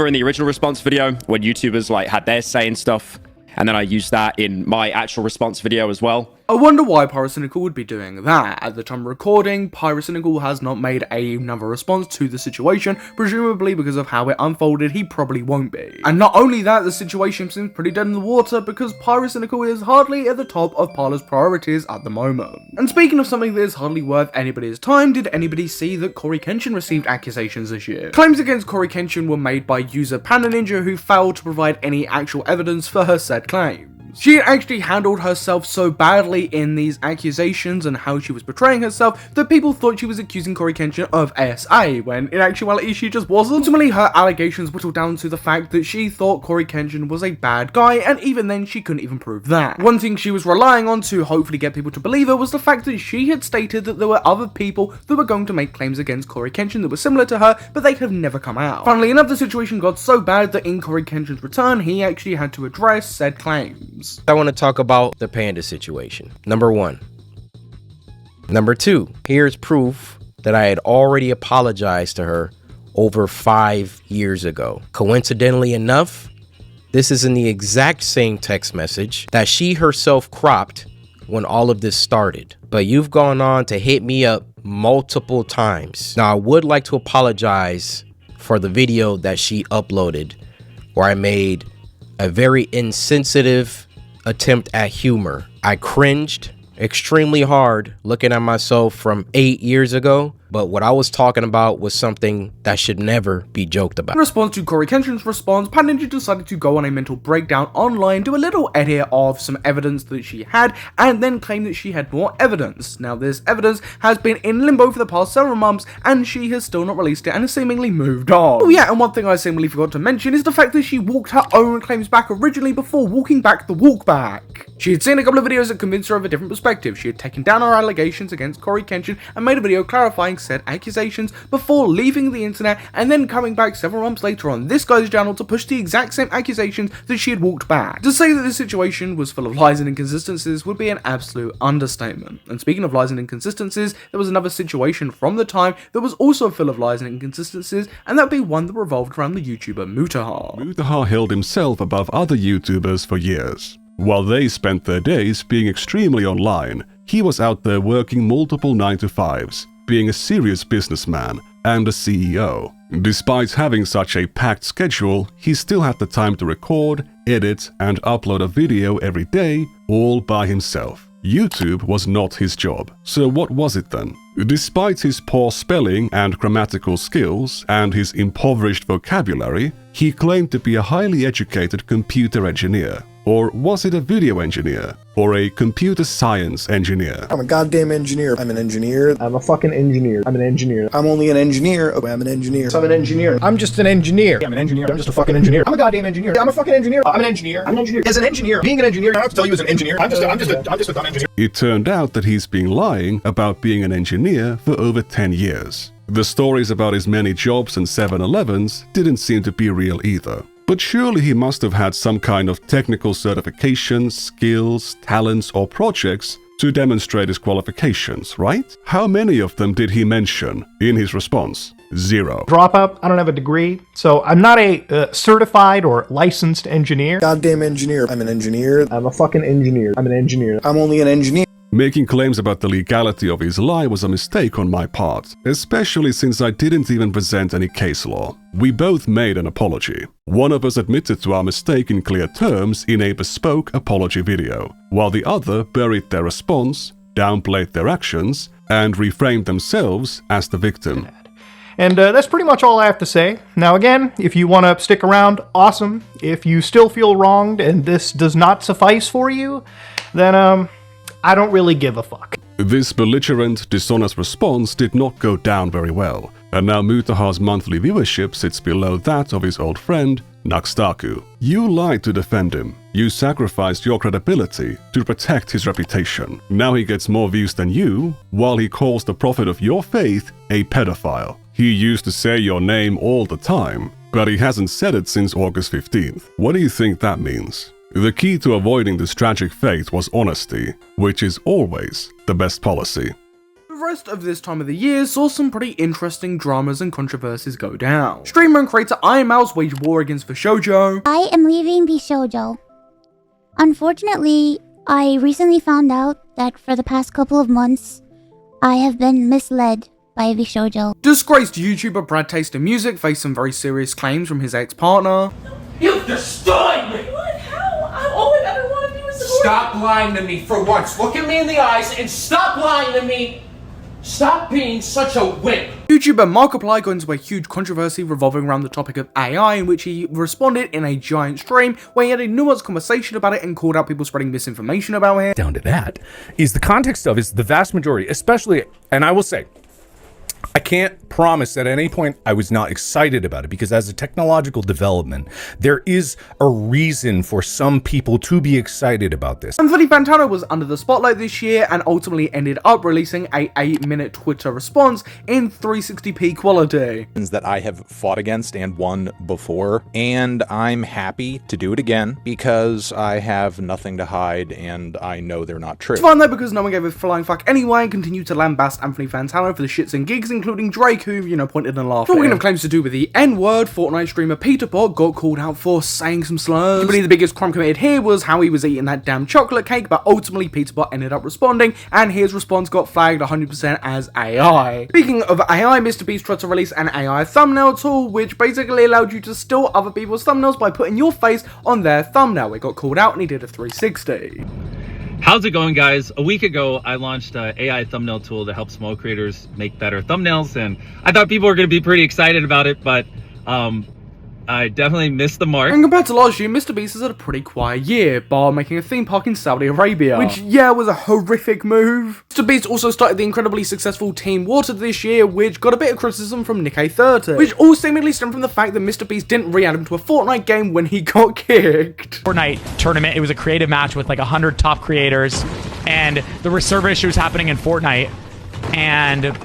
in the original response video when YouTubers like had their say and stuff, and then I used that in my actual response video as well. I wonder why Pyrocynical would be doing that. At the time of recording, Pyrocynical has not made another response to the situation, presumably because of how it unfolded, he probably won't be. And not only that, the situation seems pretty dead in the water because Pyrocynical is hardly at the top of Parlo's priorities at the moment. And speaking of something that is hardly worth anybody's time, did anybody see that CoryxKenshin received accusations this year? Claims against CoryxKenshin were made by user Panda Ninja, who failed to provide any actual evidence for her said claim. She had actually handled herself so badly in these accusations and how she was portraying herself that people thought she was accusing CoryxKenshin of ASA, when in actuality she just wasn't. Ultimately, her allegations whittled down to the fact that she thought CoryxKenshin was a bad guy, and even then she couldn't even prove that. One thing she was relying on to hopefully get people to believe her was the fact that she had stated that there were other people that were going to make claims against CoryxKenshin that were similar to her, but they have never come out. Funnily enough, the situation got so bad that in CoryxKenshin's return, he actually had to address said claims. I want to talk about the panda situation. Number 1. Number 2, here's proof that I had already apologized to her over 5 years ago. Coincidentally enough, this is in the exact same text message that she herself cropped when all of this started. But you've gone on to hit me up multiple times. Now, I would like to apologize for the video that she uploaded where I made a very insensitive attempt at humor. I cringed extremely hard looking at myself from 8 years ago, but what I was talking about was something that should never be joked about. In response to CoryxKenshin's response, Pan Ninja decided to go on a mental breakdown online, do a little edit of some evidence that she had, and then claim that she had more evidence. Now, this evidence has been in limbo for the past several months, and she has still not released it and has seemingly moved on. Oh yeah, and one thing I seemingly forgot to mention is the fact that she walked her own claims back originally before walking back the walk back. She had seen a couple of videos that convinced her of a different perspective. She had taken down her allegations against CoryxKenshin and made a video clarifying said accusations before leaving the internet, and then coming back several months later on this guy's channel to push the exact same accusations that she had walked back. To say that this situation was full of lies and inconsistencies would be an absolute understatement. And speaking of lies and inconsistencies, there was another situation from the time that was also full of lies and inconsistencies, and that would be one that revolved around the YouTuber Mutahar. Mutahar held himself above other YouTubers for years. While they spent their days being extremely online, he was out there working multiple 9-to-5s, being a serious businessman and a CEO. Despite having such a packed schedule, he still had the time to record, edit, and upload a video every day, all by himself. YouTube was not his job. So what was it then? Despite his poor spelling and grammatical skills and his impoverished vocabulary, he claimed to be a highly educated computer engineer. Or was it a video engineer? Or a computer science engineer? I'm a goddamn engineer. I'm an engineer. I'm a fucking engineer. I'm an engineer. I'm only an engineer. Oh, I'm an engineer. So I'm an engineer. I'm just an engineer. I'm an engineer. I'm just a fucking engineer. I'm a goddamn engineer. I'm a fucking engineer. I'm an engineer. I'm an engineer. As an engineer, being an engineer, I don't have to tell you as an engineer. I'm just a dumb engineer. It turned out that he's been lying about being an engineer for over 10 years. The stories about his many jobs and 7-Elevens didn't seem to be real either. But surely he must have had some kind of technical certifications, skills, talents, or projects to demonstrate his qualifications, right? How many of them did he mention in his response? 0. Dropout, I don't have a degree, so I'm not a certified or licensed engineer. Goddamn engineer. I'm an engineer. I'm a fucking engineer. I'm an engineer. I'm only an engineer. Making claims about the legality of his lie was a mistake on my part, especially since I didn't even present any case law. We both made an apology. One of us admitted to our mistake in clear terms in a bespoke apology video, while the other buried their response, downplayed their actions, and reframed themselves as the victim. And that's pretty much all I have to say. Now again, if you want to stick around, awesome. If you still feel wronged and this does not suffice for you, then I don't really give a fuck. This belligerent, dishonest response did not go down very well, and now Mutahar's monthly viewership sits below that of his old friend, Naxtaku. You lied to defend him. You sacrificed your credibility to protect his reputation. Now he gets more views than you, while he calls the prophet of your faith a pedophile. He used to say your name all the time, but he hasn't said it since August 15th. What do you think that means? The key to avoiding this tragic fate was honesty, which is always the best policy. The rest of this time of the year saw some pretty interesting dramas and controversies go down. Streamer and creator ImAllexx waged war against VShojo. I am leaving VShojo. Unfortunately, I recently found out that for the past couple of months, I have been misled by VShojo. Disgraced YouTuber Brad Taste in Music faced some very serious claims from his ex-partner. You've destroyed me! All I've ever wanted to do is Stop lying to me for once. Look at me in the eyes and stop lying to me. Stop being such a wimp. YouTuber Markiplier got into a huge controversy revolving around the topic of AI, in which he responded in a giant stream where he had a nuanced conversation about it and called out people spreading misinformation about him. Down to that is the context of is the vast majority, especially, and I will say, I can't promise at any point I was not excited about it, because as a technological development, there is a reason for some people to be excited about this. Anthony Fantano was under the spotlight this year and ultimately ended up releasing a 8-minute Twitter response in 360p quality. That I have fought against and won before, and I'm happy to do it again because I have nothing to hide and I know they're not true. It's fun though, because no one gave a flying fuck anyway and continued to lambast Anthony Fantano for the shits and gigs, including Drake, who, you know, pointed and laughed. Talking of claims to do with the N-word, Fortnite streamer Peterbot got called out for saying some slurs. Probably the biggest crime committed here was how he was eating that damn chocolate cake, but ultimately Peterbot ended up responding, and his response got flagged 100% as AI. Speaking of AI, MrBeast tried to release an AI thumbnail tool, which basically allowed you to steal other people's thumbnails by putting your face on their thumbnail. It got called out and he did a 360. How's it going, guys? A week ago, I launched an AI thumbnail tool to help small creators make better thumbnails, and I thought people were going to be pretty excited about it, but I definitely missed the mark. And compared to last year, MrBeast has had a pretty quiet year, bar making a theme park in Saudi Arabia, which, yeah, was a horrific move. MrBeast also started the incredibly successful Team Water this year, which got a bit of criticism from Nikkei30, which all seemingly stemmed from the fact that MrBeast didn't re-add him to a Fortnite game when he got kicked. Fortnite tournament, it was a creative match with like 100 top creators, and there were server issues happening in Fortnite, and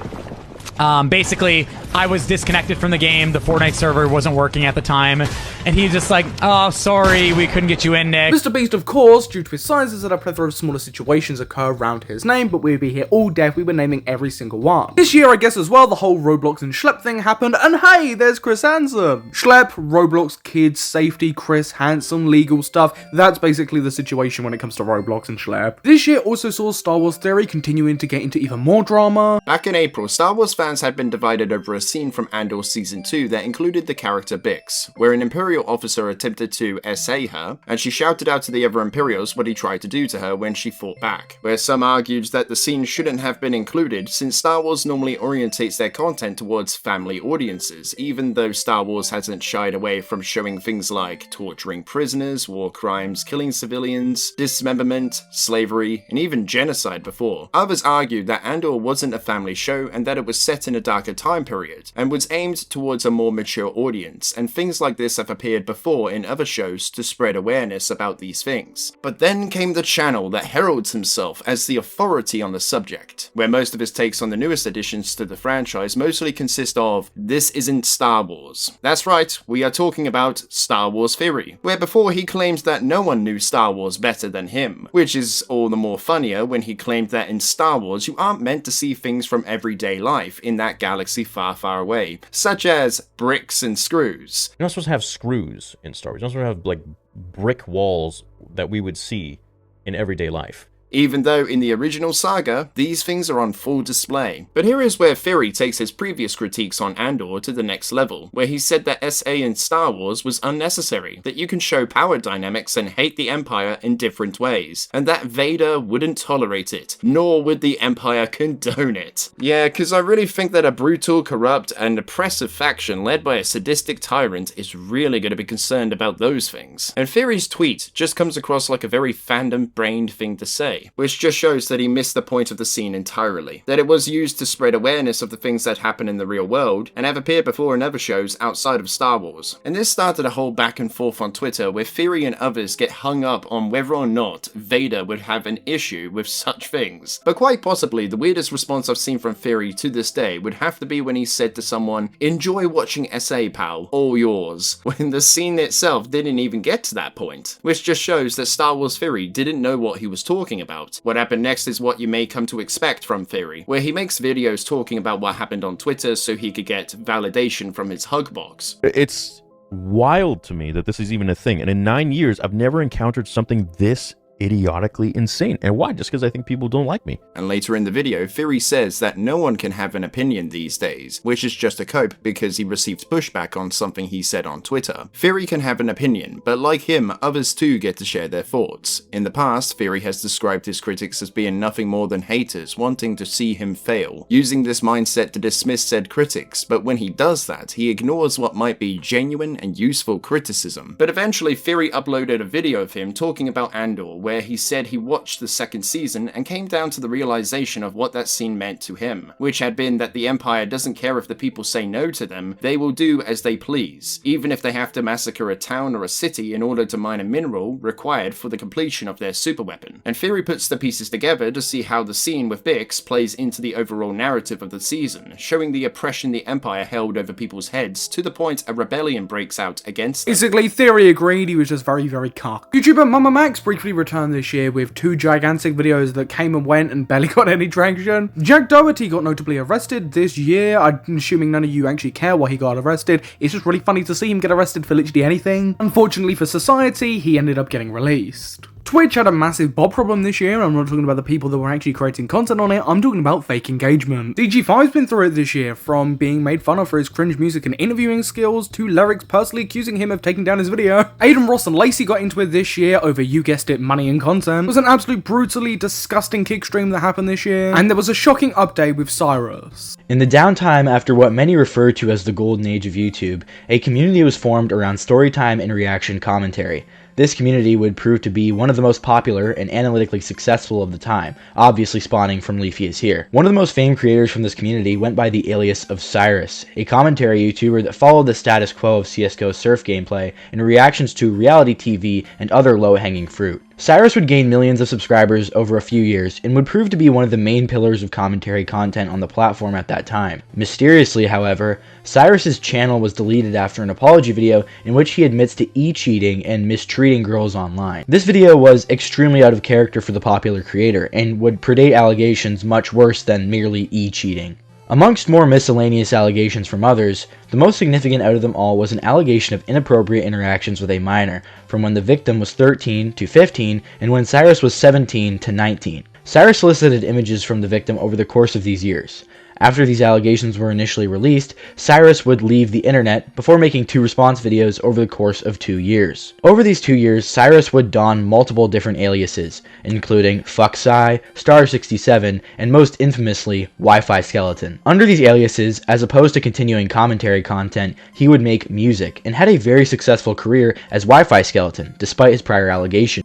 basically I was disconnected from the game. The Fortnite server wasn't working at the time, and he's just like, oh, sorry, we couldn't get you in, Nick. MrBeast, of course, due to his size, has had a plethora of smaller situations occur around his name, but we'd be here all day if we were naming every single one. This year, I guess as well, the whole Roblox and Schlep thing happened, and hey, there's Chris Hansen. Schlep, Roblox, kids, safety, Chris Hansen, legal stuff, that's basically the situation when it comes to Roblox and Schlep. This year also saw Star Wars Theory continuing to get into even more drama. Back in April, Star Wars fans had been divided over a scene from Andor Season 2 that included the character Bix, where an Imperial officer attempted to SA her, and she shouted out to the other Imperials what he tried to do to her when she fought back, where some argued that the scene shouldn't have been included since Star Wars normally orientates their content towards family audiences, even though Star Wars hasn't shied away from showing things like torturing prisoners, war crimes, killing civilians, dismemberment, slavery, and even genocide before. Others argued that Andor wasn't a family show and that it was set in a darker time period, and was aimed towards a more mature audience, and things like this have appeared before in other shows to spread awareness about these things. But then came the channel that heralds himself as the authority on the subject, where most of his takes on the newest additions to the franchise mostly consist of, this isn't Star Wars. That's right, we are talking about Star Wars Theory, where before he claimed that no one knew Star Wars better than him, which is all the more funnier when he claimed that in Star Wars you aren't meant to see things from everyday life in that galaxy far, far away, such as bricks and screws. You're not supposed to have screws in Star Wars. You're not supposed to have, like, brick walls that we would see in everyday life. Even though in the original saga, these things are on full display. But here is where Theory takes his previous critiques on Andor to the next level, where he said that SA in Star Wars was unnecessary, that you can show power dynamics and hate the Empire in different ways, and that Vader wouldn't tolerate it, nor would the Empire condone it. Yeah, cause I really think that a brutal, corrupt, and oppressive faction led by a sadistic tyrant is really gonna be concerned about those things. And Theory's tweet just comes across like a very fandom-brained thing to say, which just shows that he missed the point of the scene entirely. That it was used to spread awareness of the things that happen in the real world, and have appeared before in other shows outside of Star Wars. And this started a whole back and forth on Twitter where Theory and others get hung up on whether or not Vader would have an issue with such things. But quite possibly, the weirdest response I've seen from Theory to this day would have to be when he said to someone, "Enjoy watching SA, pal, all yours," when the scene itself didn't even get to that point. Which just shows that Star Wars Theory didn't know what he was talking about. What happened next is what you may come to expect from Theory, where he makes videos talking about what happened on Twitter so he could get validation from his hug box. It's wild to me that this is even a thing, and in 9 years I've never encountered something this idiotically insane. And why? Just because I think people don't like me. And later in the video, Fury says that no one can have an opinion these days, which is just a cope because he received pushback on something he said on Twitter. Fury can have an opinion, but like him, others too get to share their thoughts. In the past, Fury has described his critics as being nothing more than haters wanting to see him fail, using this mindset to dismiss said critics, but when he does that, he ignores what might be genuine and useful criticism. But eventually, Fury uploaded a video of him talking about Andor, where he said he watched the second season and came down to the realization of what that scene meant to him, which had been that the Empire doesn't care if the people say no to them, they will do as they please, even if they have to massacre a town or a city in order to mine a mineral required for the completion of their superweapon. And Fury puts the pieces together to see how the scene with Bix plays into the overall narrative of the season, showing the oppression the Empire held over people's heads to the point a rebellion breaks out against them. Basically, Theory agreed, he was just very, very cock. YouTuber ImAllexx briefly returned this year with 2 gigantic videos that came and went and barely got any traction. Jack Doherty got notably arrested this year. I'm assuming none of you actually care why he got arrested. It's just really funny to see him get arrested for literally anything. Unfortunately for society, he ended up getting released. Twitch had a massive bot problem this year, and I'm not talking about the people that were actually creating content on it, I'm talking about fake engagement. DG5's been through it this year, from being made fun of for his cringe music and interviewing skills, to Lyrics personally accusing him of taking down his video. Aiden Ross and Lacey got into it this year over, you guessed it, money and content. It was an absolute brutally disgusting kick stream that happened this year, and there was a shocking update with Cyrus. In the downtime after what many refer to as the golden age of YouTube, a community was formed around storytime and reaction commentary. This community would prove to be one of the most popular and analytically successful of the time, obviously spawning from Leafy is Here. One of the most famed creators from this community went by the alias of Cyrus, a commentary YouTuber that followed the status quo of CSGO surf gameplay and reactions to reality TV and other low-hanging fruit. Cyrus would gain millions of subscribers over a few years and would prove to be one of the main pillars of commentary content on the platform at that time. Mysteriously, however, Cyrus's channel was deleted after an apology video in which he admits to e-cheating and mistreating girls online. This video was extremely out of character for the popular creator and would predate allegations much worse than merely e-cheating. Amongst more miscellaneous allegations from others, the most significant out of them all was an allegation of inappropriate interactions with a minor, from when the victim was 13 to 15 and when Cyrus was 17 to 19. Cyrus solicited images from the victim over the course of these years. After these allegations were initially released, Cyrus would leave the internet before making 2 response videos over the course of 2 years. Over these 2 years, Cyrus would don multiple different aliases, including FuckSci, Star67, and most infamously, Wi-Fi Skeleton. Under these aliases, as opposed to continuing commentary content, he would make music, and had a very successful career as Wi-Fi Skeleton, despite his prior allegations.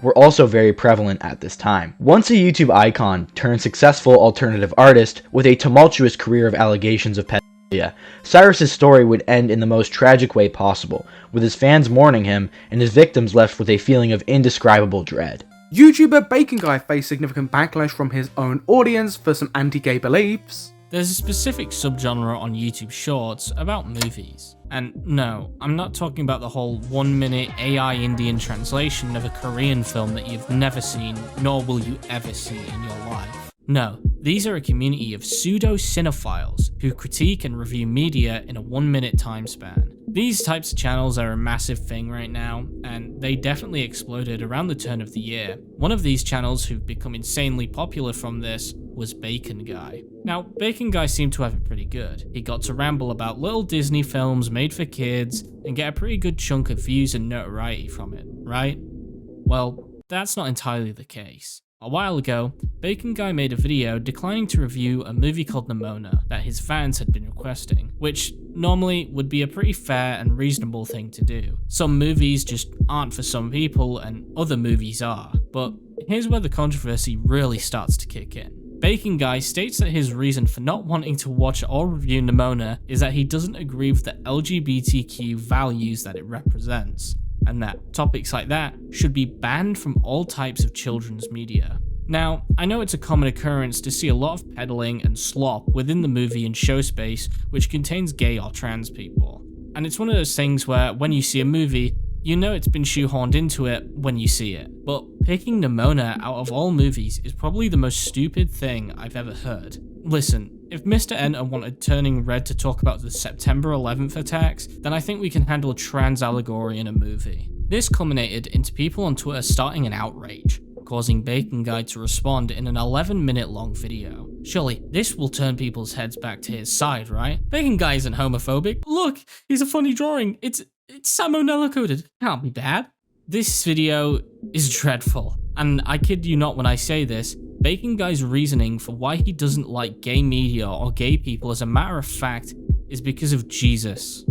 Were also very prevalent at this time. Once a YouTube icon turned successful alternative artist with a tumultuous career of allegations of pedophilia, Cyrus's story would end in the most tragic way possible, with his fans mourning him and his victims left with a feeling of indescribable dread. YouTuber Bacon Guy faced significant backlash from his own audience for some anti-gay beliefs. There's a specific subgenre on YouTube Shorts about movies. And no, I'm not talking about the whole 1-minute AI Indian translation of a Korean film that you've never seen, nor will you ever see in your life. No, these are a community of pseudo-cinephiles who critique and review media in a 1-minute time span. These types of channels are a massive thing right now, and they definitely exploded around the turn of the year. One of these channels who've become insanely popular from this was Bacon Guy. Now, Bacon Guy seemed to have it pretty good. He got to ramble about little Disney films made for kids and get a pretty good chunk of views and notoriety from it, right? Well, that's not entirely the case. A while ago, Bacon Guy made a video declining to review a movie called Nimona that his fans had been requesting, which normally would be a pretty fair and reasonable thing to do. Some movies just aren't for some people and other movies are, but here's where the controversy really starts to kick in. Bacon Guy states that his reason for not wanting to watch or review Nimona is that he doesn't agree with the LGBTQ values that it represents, and that topics like that should be banned from all types of children's media. Now, I know it's a common occurrence to see a lot of peddling and slop within the movie and show space which contains gay or trans people. And it's one of those things where when you see a movie, you know it's been shoehorned into it when you see it. But picking Nimona out of all movies is probably the most stupid thing I've ever heard. Listen, if Mr. Enter wanted Turning Red to talk about the September 11th attacks, then I think we can handle trans allegory in a movie. This culminated into people on Twitter starting an outrage, causing Bacon Guy to respond in an 11-minute long video. Surely, this will turn people's heads back to his side, right? Bacon Guy isn't homophobic. Look, he's a funny drawing. It's salmonella coded. Can't be bad. This video is dreadful, and I kid you not when I say this, Bacon Guy's reasoning for why he doesn't like gay media or gay people, as a matter of fact, is because of Jesus.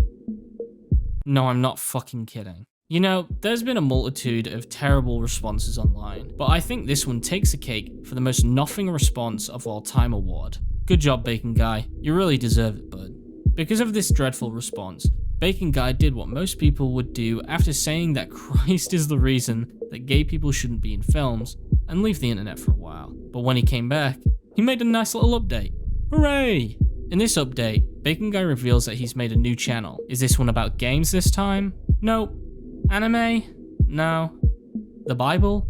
No, I'm not fucking kidding. You know, there's been a multitude of terrible responses online, but I think this one takes the cake for the most nothing response of all time award. Good job, Bacon Guy. You really deserve it, bud. Because of this dreadful response, Bacon Guy did what most people would do after saying that Christ is the reason that gay people shouldn't be in films, and leave the internet for a while. But when he came back, he made a nice little update. Hooray! In this update, Bacon Guy reveals that he's made a new channel. Is this one about games this time? Nope. Anime? No. The Bible?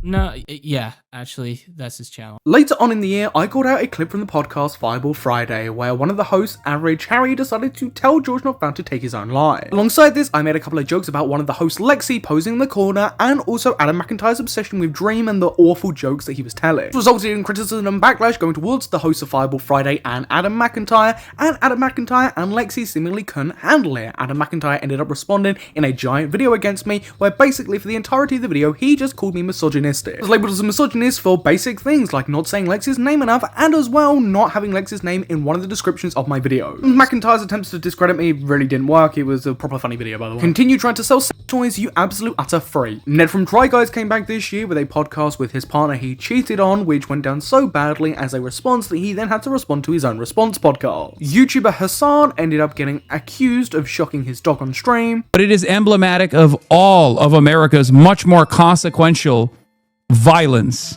No, yeah, actually, that's his channel. Later on in the year, I called out a clip from the podcast Fireball Friday, where one of the hosts, Average Harry, decided to tell George Not Found to take his own life. Alongside this, I made a couple of jokes about one of the hosts, Lexi, posing in the corner, and also Adam McIntyre's obsession with Dream and the awful jokes that he was telling. This resulted in criticism and backlash going towards the hosts of Fireball Friday and Adam McIntyre and Lexi seemingly couldn't handle it. Adam McIntyre ended up responding in a giant video against me, where basically for the entirety of the video, he just called me misogynistic. I was labelled as a misogynist for basic things like not saying Lexi's name enough, and as well not having Lexi's name in one of the descriptions of my video. McIntyre's attempts to discredit me really didn't work. It was a proper funny video, by the way. Continue trying to sell sex toys, you absolute utter freak. Ned from Try Guys came back this year with a podcast with his partner he cheated on, which went down so badly as a response that he then had to respond to his own response podcast. YouTuber Hasan ended up getting accused of shocking his dog on stream. But it is emblematic of all of America's much more consequential violence,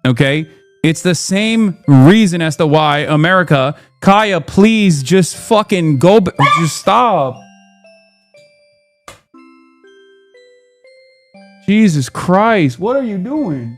okay? It's the same reason as to why America, Kaya, please just fucking go, just stop. Jesus Christ, what are you doing?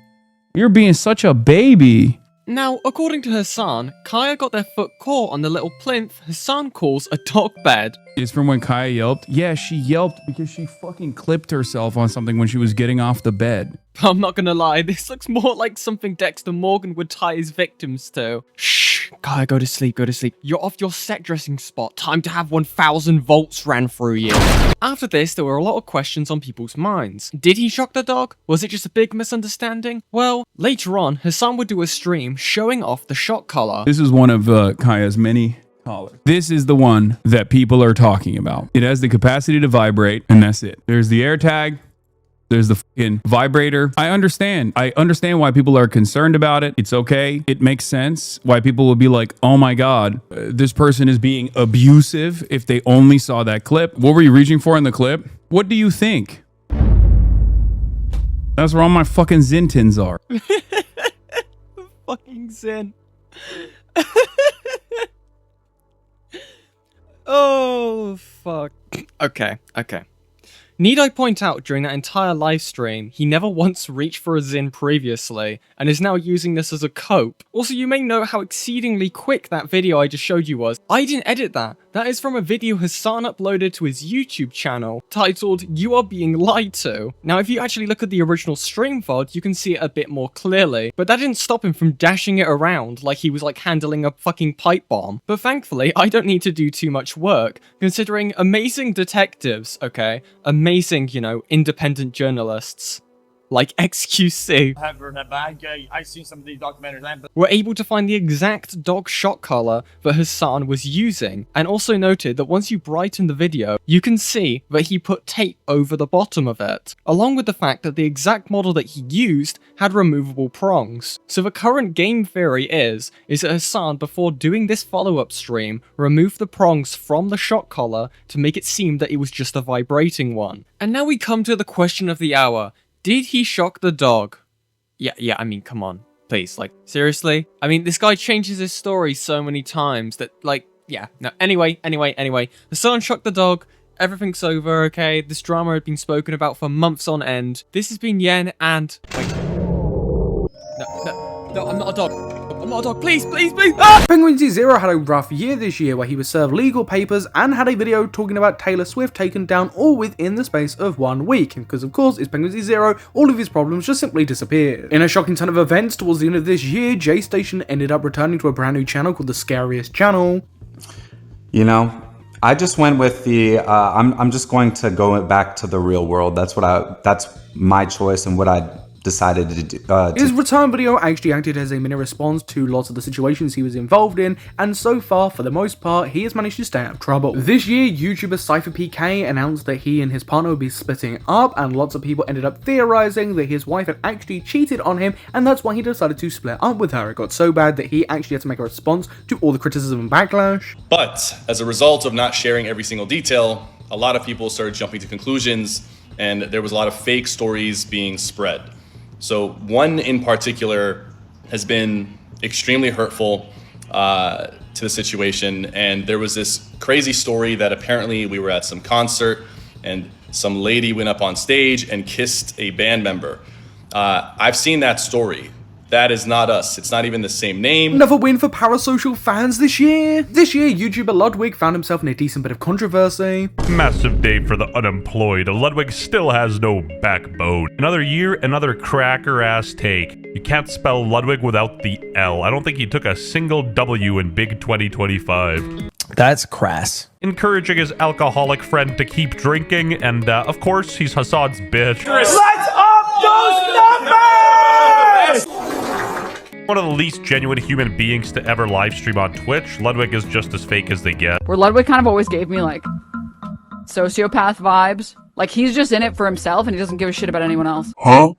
You're being such a baby. Now, according to Hasan, Kaya got their foot caught on the little plinth Hasan calls a dog bed. It's from when Kaya yelped. Yeah, she yelped because she fucking clipped herself on something when she was getting off the bed. I'm not gonna lie, this looks more like something Dexter Morgan would tie his victims to. Shh, Kaya, go to sleep, go to sleep. You're off your set dressing spot. Time to have 1,000 volts ran through you. After this, there were a lot of questions on people's minds. Did he shock the dog? Was it just a big misunderstanding? Well, later on, Hasan would do a stream showing off the shock collar. This is one of Kaya's many collars. This is the one that people are talking about. It has the capacity to vibrate, and that's it. There's the AirTag. There's the fucking vibrator. I understand why people are concerned about it. It's okay. It makes sense why people will be like, oh my God, this person is being abusive if they only saw that clip. What were you reaching for in the clip? What do you think? That's where all my fucking Zintins are. Fucking Zen. Oh, fuck. Okay. Need I point out, during that entire live stream, he never once reached for a Zin previously, and is now using this as a cope. Also, you may note how exceedingly quick that video I just showed you was. I didn't edit that. That is from a video Hasan uploaded to his YouTube channel, titled, You Are Being Lied To. Now, if you actually look at the original stream VOD, you can see it a bit more clearly, but that didn't stop him from dashing it around like he was like handling a fucking pipe bomb. But thankfully, I don't need to do too much work, considering amazing detectives, okay? Amazing, you know, independent journalists like XQC I've seen some of these documentaries. were able to find the exact dog shock collar that Hasan was using, and also noted that once you brighten the video, you can see that he put tape over the bottom of it, along with the fact that the exact model that he used had removable prongs. So the current game theory is that Hasan, before doing this follow-up stream, removed the prongs from the shock collar to make it seem that it was just a vibrating one. And now we come to the question of the hour. Did he shock the dog? Yeah, I mean, come on. Please, like, seriously? I mean, this guy changes his story so many times that, like, yeah. No, anyway. Hasan shocked the dog. Everything's over, okay? This drama had been spoken about for months on end. This has been Yen and... Wait. No, I'm not a dog. Come on, dog, please, please, please. Ah! Penguin0 had a rough year this year where he was served legal papers and had a video talking about Taylor Swift taken down all within the space of 1 week. And because of course it's Penguin0, all of his problems just simply disappeared. In a shocking turn of events towards the end of this year, J Station ended up returning to a brand new channel called The Scariest Channel. You know, I just went with the, I'm just going to go back to the real world. That's my choice and what I decided to do. His return video actually acted as a mini response to lots of the situations he was involved in, and so far, for the most part, he has managed to stay out of trouble. This year, YouTuber CypherPK announced that he and his partner would be splitting up, and lots of people ended up theorizing that his wife had actually cheated on him, and that's why he decided to split up with her. It got so bad that he actually had to make a response to all the criticism and backlash. But as a result of not sharing every single detail, a lot of people started jumping to conclusions, and there was a lot of fake stories being spread. So one in particular has been extremely hurtful to the situation, and there was this crazy story that apparently we were at some concert and some lady went up on stage and kissed a band member. I've seen that story. That is not us. It's not even the same name. Another win for parasocial fans this year. This year, YouTuber Ludwig found himself in a decent bit of controversy. Massive day for the unemployed. Ludwig still has no backbone. Another year, another cracker-ass take. You can't spell Ludwig without the L. I don't think he took a single W in Big 2025. That's crass. Encouraging his alcoholic friend to keep drinking, and of course, he's Hasan's bitch. Let's up those numbers! One of the least genuine human beings to ever livestream on Twitch, Ludwig is just as fake as they get. Where Ludwig kind of always gave me, like, sociopath vibes. Like, he's just in it for himself and he doesn't give a shit about anyone else. Huh?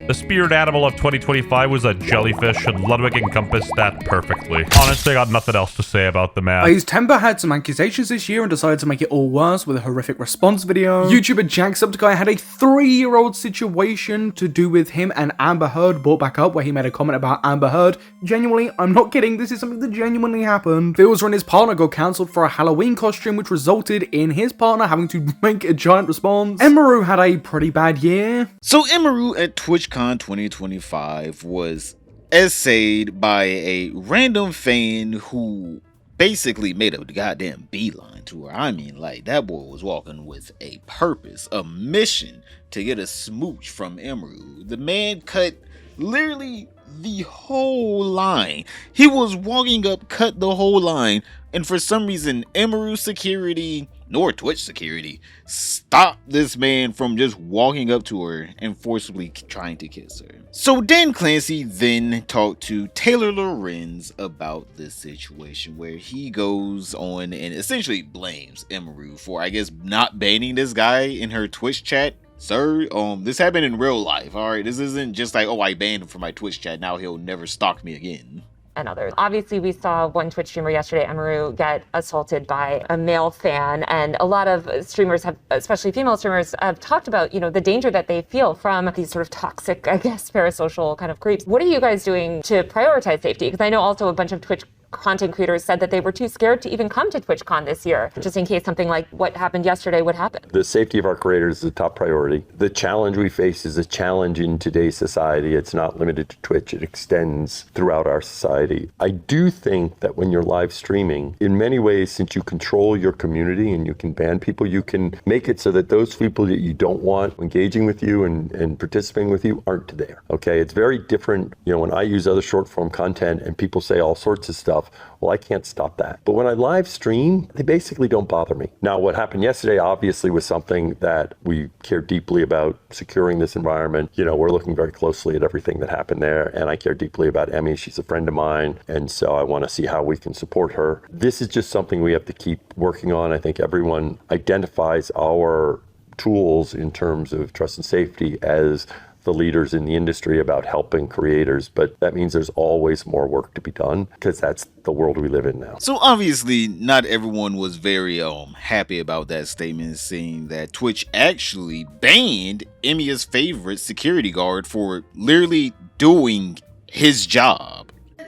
The spirit animal of 2025 was a jellyfish, and Ludwig encompassed that perfectly. Honestly, I got nothing else to say about the man. His temper had some accusations this year and decided to make it all worse with a horrific response video. YouTuber Jacksepticeye had a 3-year-old situation to do with him and Amber Heard brought back up, where he made a comment about Amber Heard. Genuinely, I'm not kidding, this is something that genuinely happened. Filzra and his partner got cancelled for a Halloween costume, which resulted in his partner having to make a giant response. Emaru had a pretty bad year. So Emaru at TwitchCon 2025 was essayed by a random fan who basically made a goddamn beeline to her. I mean, like, that boy was walking with a purpose, a mission to get a smooch from Emaru. The man cut literally the whole line. He was walking up, cut the whole line, and for some reason, Emaru security, nor Twitch security, stopped this man from just walking up to her and forcibly trying to kiss her. So Dan Clancy then talked to Taylor Lorenz about this situation, where he goes on and essentially blames Emaru for, I guess, not banning this guy in her Twitch chat. Sir, this happened in real life, alright? This isn't just like, oh, I banned him from my Twitch chat, now he'll never stalk me again. And others. Obviously, we saw one Twitch streamer yesterday, Emaru, get assaulted by a male fan, and a lot of streamers have, especially female streamers, have talked about, the danger that they feel from these sort of toxic, I guess, parasocial kind of creeps. What are you guys doing to prioritize safety? Because I know also a bunch of Twitch content creators said that they were too scared to even come to TwitchCon this year, just in case something like what happened yesterday would happen. The safety of our creators is a top priority. The challenge we face is a challenge in today's society. It's not limited to Twitch. It extends throughout our society. I do think that when you're live streaming, in many ways, since you control your community and you can ban people, you can make it so that those people that you don't want engaging with you and participating with you aren't there. Okay, it's very different. When I use other short form content and people say all sorts of stuff, well, I can't stop that. But when I live stream, they basically don't bother me. Now, what happened yesterday obviously was something that we care deeply about, securing this environment. We're looking very closely at everything that happened there, and I care deeply about Emmy. She's a friend of mine, and so I want to see how we can support her. This is just something we have to keep working on. I think everyone identifies our tools in terms of trust and safety as the leaders in the industry about helping creators, but that means there's always more work to be done, because that's the world we live in now. So obviously not everyone was very happy about that statement, seeing that Twitch actually banned Emiya's favorite security guard for literally doing his job. I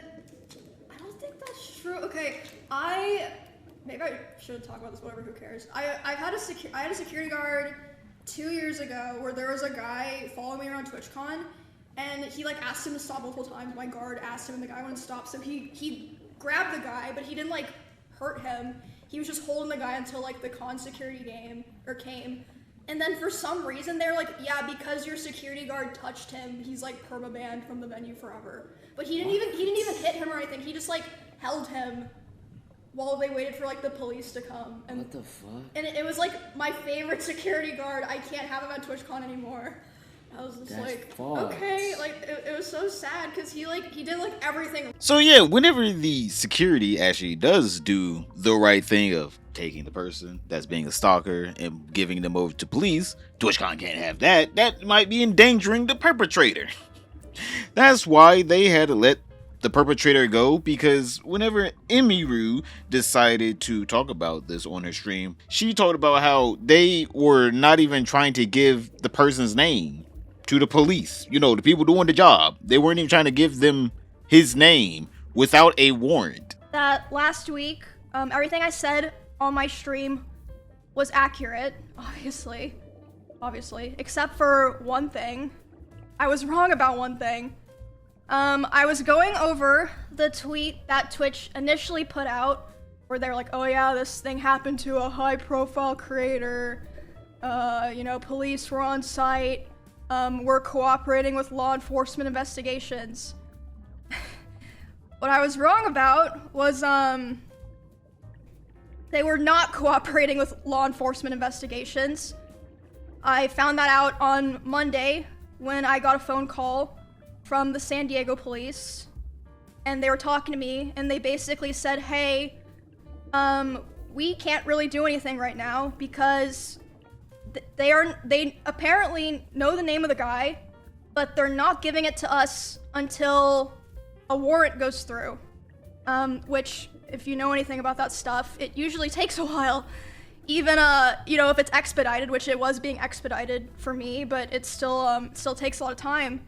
don't think that's true. Okay, maybe I should talk about this, whatever, who cares. I had a security guard 2 years ago where there was a guy following me around TwitchCon, and he like asked him to stop multiple times. My guard asked him, and the guy wouldn't stop. So he grabbed the guy, but he didn't like hurt him. He was just holding the guy until like the con security came. And then for some reason they're like, yeah, because your security guard touched him, he's like perma-banned from the venue forever. But he didn't even hit him or anything. He just like held him while they waited for like the police to come. And, what the fuck? And it was like my favorite security guard. I can't have him at TwitchCon anymore. I was just like, okay, like it was so sad because he did like everything. So yeah, whenever the security actually does do the right thing of taking the person that's being a stalker and giving them over to police, TwitchCon can't have that. That might be endangering the perpetrator. That's why they had to let the perpetrator go, because whenever Emiru decided to talk about this on her stream, she talked about how they were not even trying to give the person's name to the police. You know, the people doing the job. They weren't even trying to give them his name without a warrant. That last week, everything I said on my stream was accurate, obviously, except for one thing. I was wrong about one thing. I was going over the tweet that Twitch initially put out, where they're like, oh yeah, this thing happened to a high-profile creator, you know, police were on site, we're cooperating with law enforcement investigations. What I was wrong about was, they were not cooperating with law enforcement investigations. I found that out on Monday when I got a phone call from the San Diego police, and they were talking to me, and they basically said, hey, we can't really do anything right now because they apparently know the name of the guy, but they're not giving it to us until a warrant goes through, which, if you know anything about that stuff, it usually takes a while. Even, you know, if it's expedited, which it was being expedited for me, but it still takes a lot of time.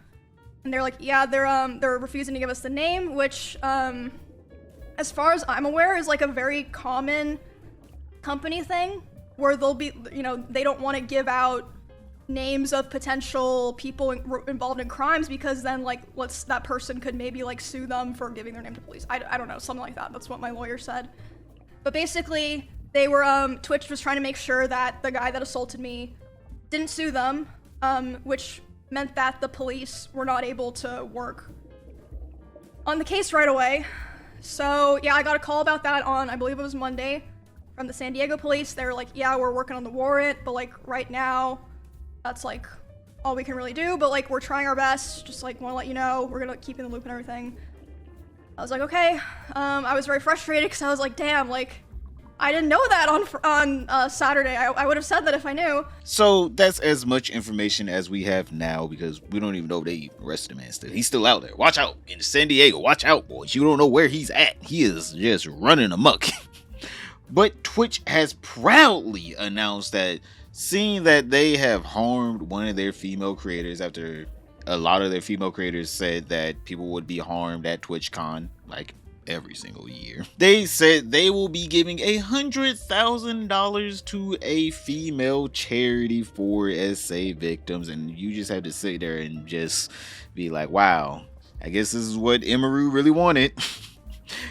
And they're like, yeah, they're refusing to give us the name, which, as far as I'm aware, is like a very common company thing, where they'll be, you know, they don't want to give out names of potential people involved in crimes, because then, like, that person could maybe, like, sue them for giving their name to police. I don't know, something like that. That's what my lawyer said. But basically, they were, Twitch was trying to make sure that the guy that assaulted me didn't sue them, which meant that the police were not able to work on the case right away. So yeah, I got a call about that on, I believe it was Monday, from the San Diego police. They were like, yeah, we're working on the warrant, but like right now, that's like all we can really do, but like we're trying our best, just like want to let you know, we're gonna keep in the loop and everything. I was like, okay. I was very frustrated because I was like, damn, like, I didn't know that on Saturday. I would have said that if I knew. So that's as much information as we have now, because we don't even know if they arrested the man still. He's still out there. Watch out in San Diego. Watch out, boys. You don't know where he's at. He is just running amok. But Twitch has proudly announced that, seeing that they have harmed one of their female creators after a lot of their female creators said that people would be harmed at TwitchCon, like, every single year. They said they will be giving $100,000 to a female charity for SA victims, and you just have to sit there and just be like, wow, I guess this is what Emiru really wanted.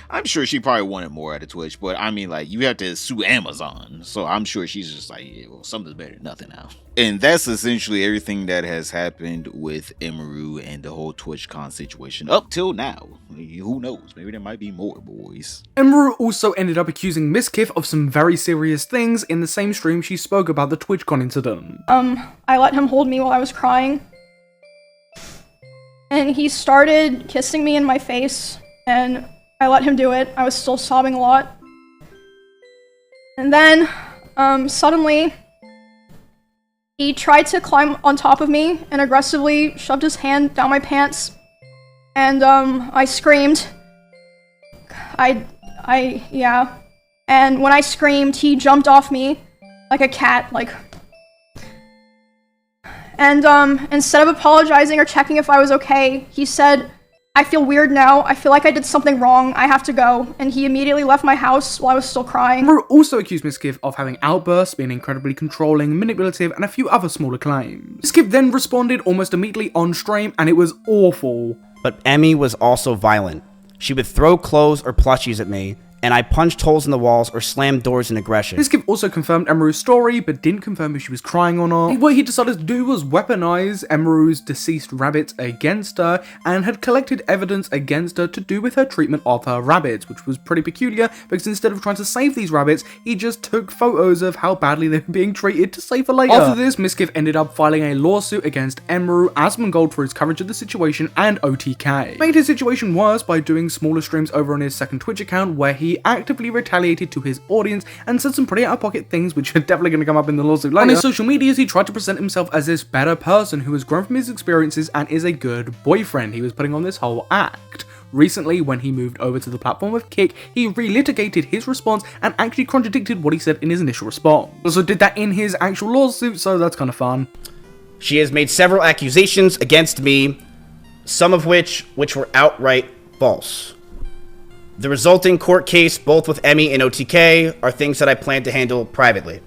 I'm sure she probably wanted more out of Twitch, but I mean, like, you have to sue Amazon, so I'm sure she's just like, yeah, well, something's better than nothing now. And that's essentially everything that has happened with Emiru and the whole TwitchCon situation up till now. Who knows? Maybe there might be more, boys. Emiru also ended up accusing Mizkif of some very serious things in the same stream she spoke about the TwitchCon incident. I let him hold me while I was crying, and he started kissing me in my face, and I let him do it. I was still sobbing a lot. And then, suddenly, he tried to climb on top of me and aggressively shoved his hand down my pants. And, I screamed. Yeah. And when I screamed, he jumped off me like a cat, like. And, instead of apologizing or checking if I was okay, he said, I feel weird now. I feel like I did something wrong. I have to go. And he immediately left my house while I was still crying. Emru also accused Mizkif of having outbursts, being incredibly controlling, manipulative, and a few other smaller claims. Mizkif then responded almost immediately on stream, and it was awful. But Emmy was also violent. She would throw clothes or plushies at me, and I punched holes in the walls or slammed doors in aggression. Mizkif also confirmed Emru's story, but didn't confirm if she was crying or not. What he decided to do was weaponize Emru's deceased rabbits against her, and had collected evidence against her to do with her treatment of her rabbits, which was pretty peculiar, because instead of trying to save these rabbits, he just took photos of how badly they were being treated to save her later. After this, Mizkif ended up filing a lawsuit against Emru, Asmongold for his coverage of the situation, and OTK. Made his situation worse by doing smaller streams over on his second Twitch account, where he actively retaliated to his audience and said some pretty out-of-pocket things, which are definitely going to come up in the lawsuit later. On his social medias, he tried to present himself as this better person who has grown from his experiences and is a good boyfriend. He was putting on this whole act. Recently, when he moved over to the platform of Kick, he relitigated his response and actually contradicted what he said in his initial response. Also did that in his actual lawsuit, so that's kind of fun. She has made several accusations against me, some of which were outright false. The resulting court case, both with Emmy and OTK, are things that I plan to handle privately.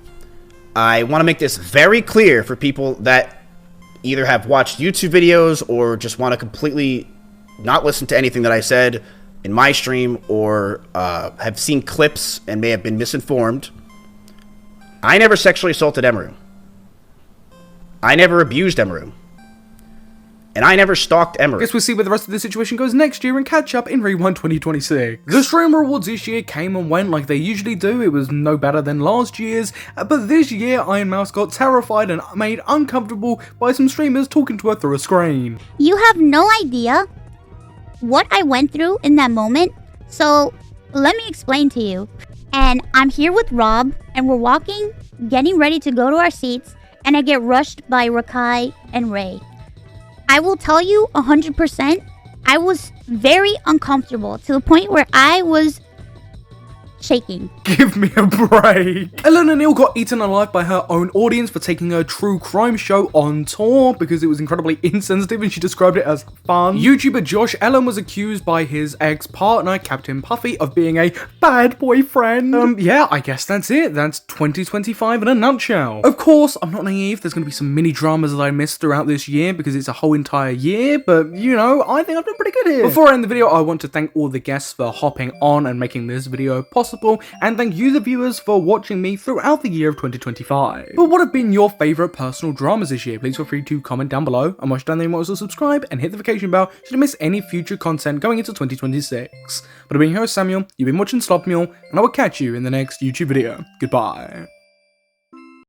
I want to make this very clear for people that either have watched YouTube videos or just want to completely not listen to anything that I said in my stream, or have seen clips and may have been misinformed. I never sexually assaulted Emru. I never abused Emru. And I never stalked Emru. Guess we'll see where the rest of the situation goes next year and catch up in Rewind 2026. The streamer awards this year came and went like they usually do. It was no better than last year's, but this year ImAllexx got terrified and made uncomfortable by some streamers talking to her through a screen. You have no idea what I went through in that moment, so let me explain to you. And I'm here with Rob, and we're walking, getting ready to go to our seats, and I get rushed by Rakai and Ray. I will tell you 100%, I was very uncomfortable to the point where I was shaking. Give me a break. Ellen O'Neill got eaten alive by her own audience for taking her true crime show on tour because it was incredibly insensitive and she described it as fun. YouTuber Josh Ellen was accused by his ex-partner, Captain Puffy, of being a bad boyfriend. Yeah, I guess that's it. That's 2025 in a nutshell. Of course, I'm not naive. There's going to be some mini dramas that I missed throughout this year because it's a whole entire year, but you know, I think I've done pretty good here. Before I end the video, I want to thank all the guests for hopping on and making this video possible, and thank you the viewers for watching me throughout the year of 2025. But what have been your favourite personal dramas this year? Please feel free to comment down below, and once you're done, then also subscribe and hit the notification bell so you don't miss any future content going into 2026. But I've been your host Samuel, you've been watching Slop Mule, and I will catch you in the next YouTube video. Goodbye.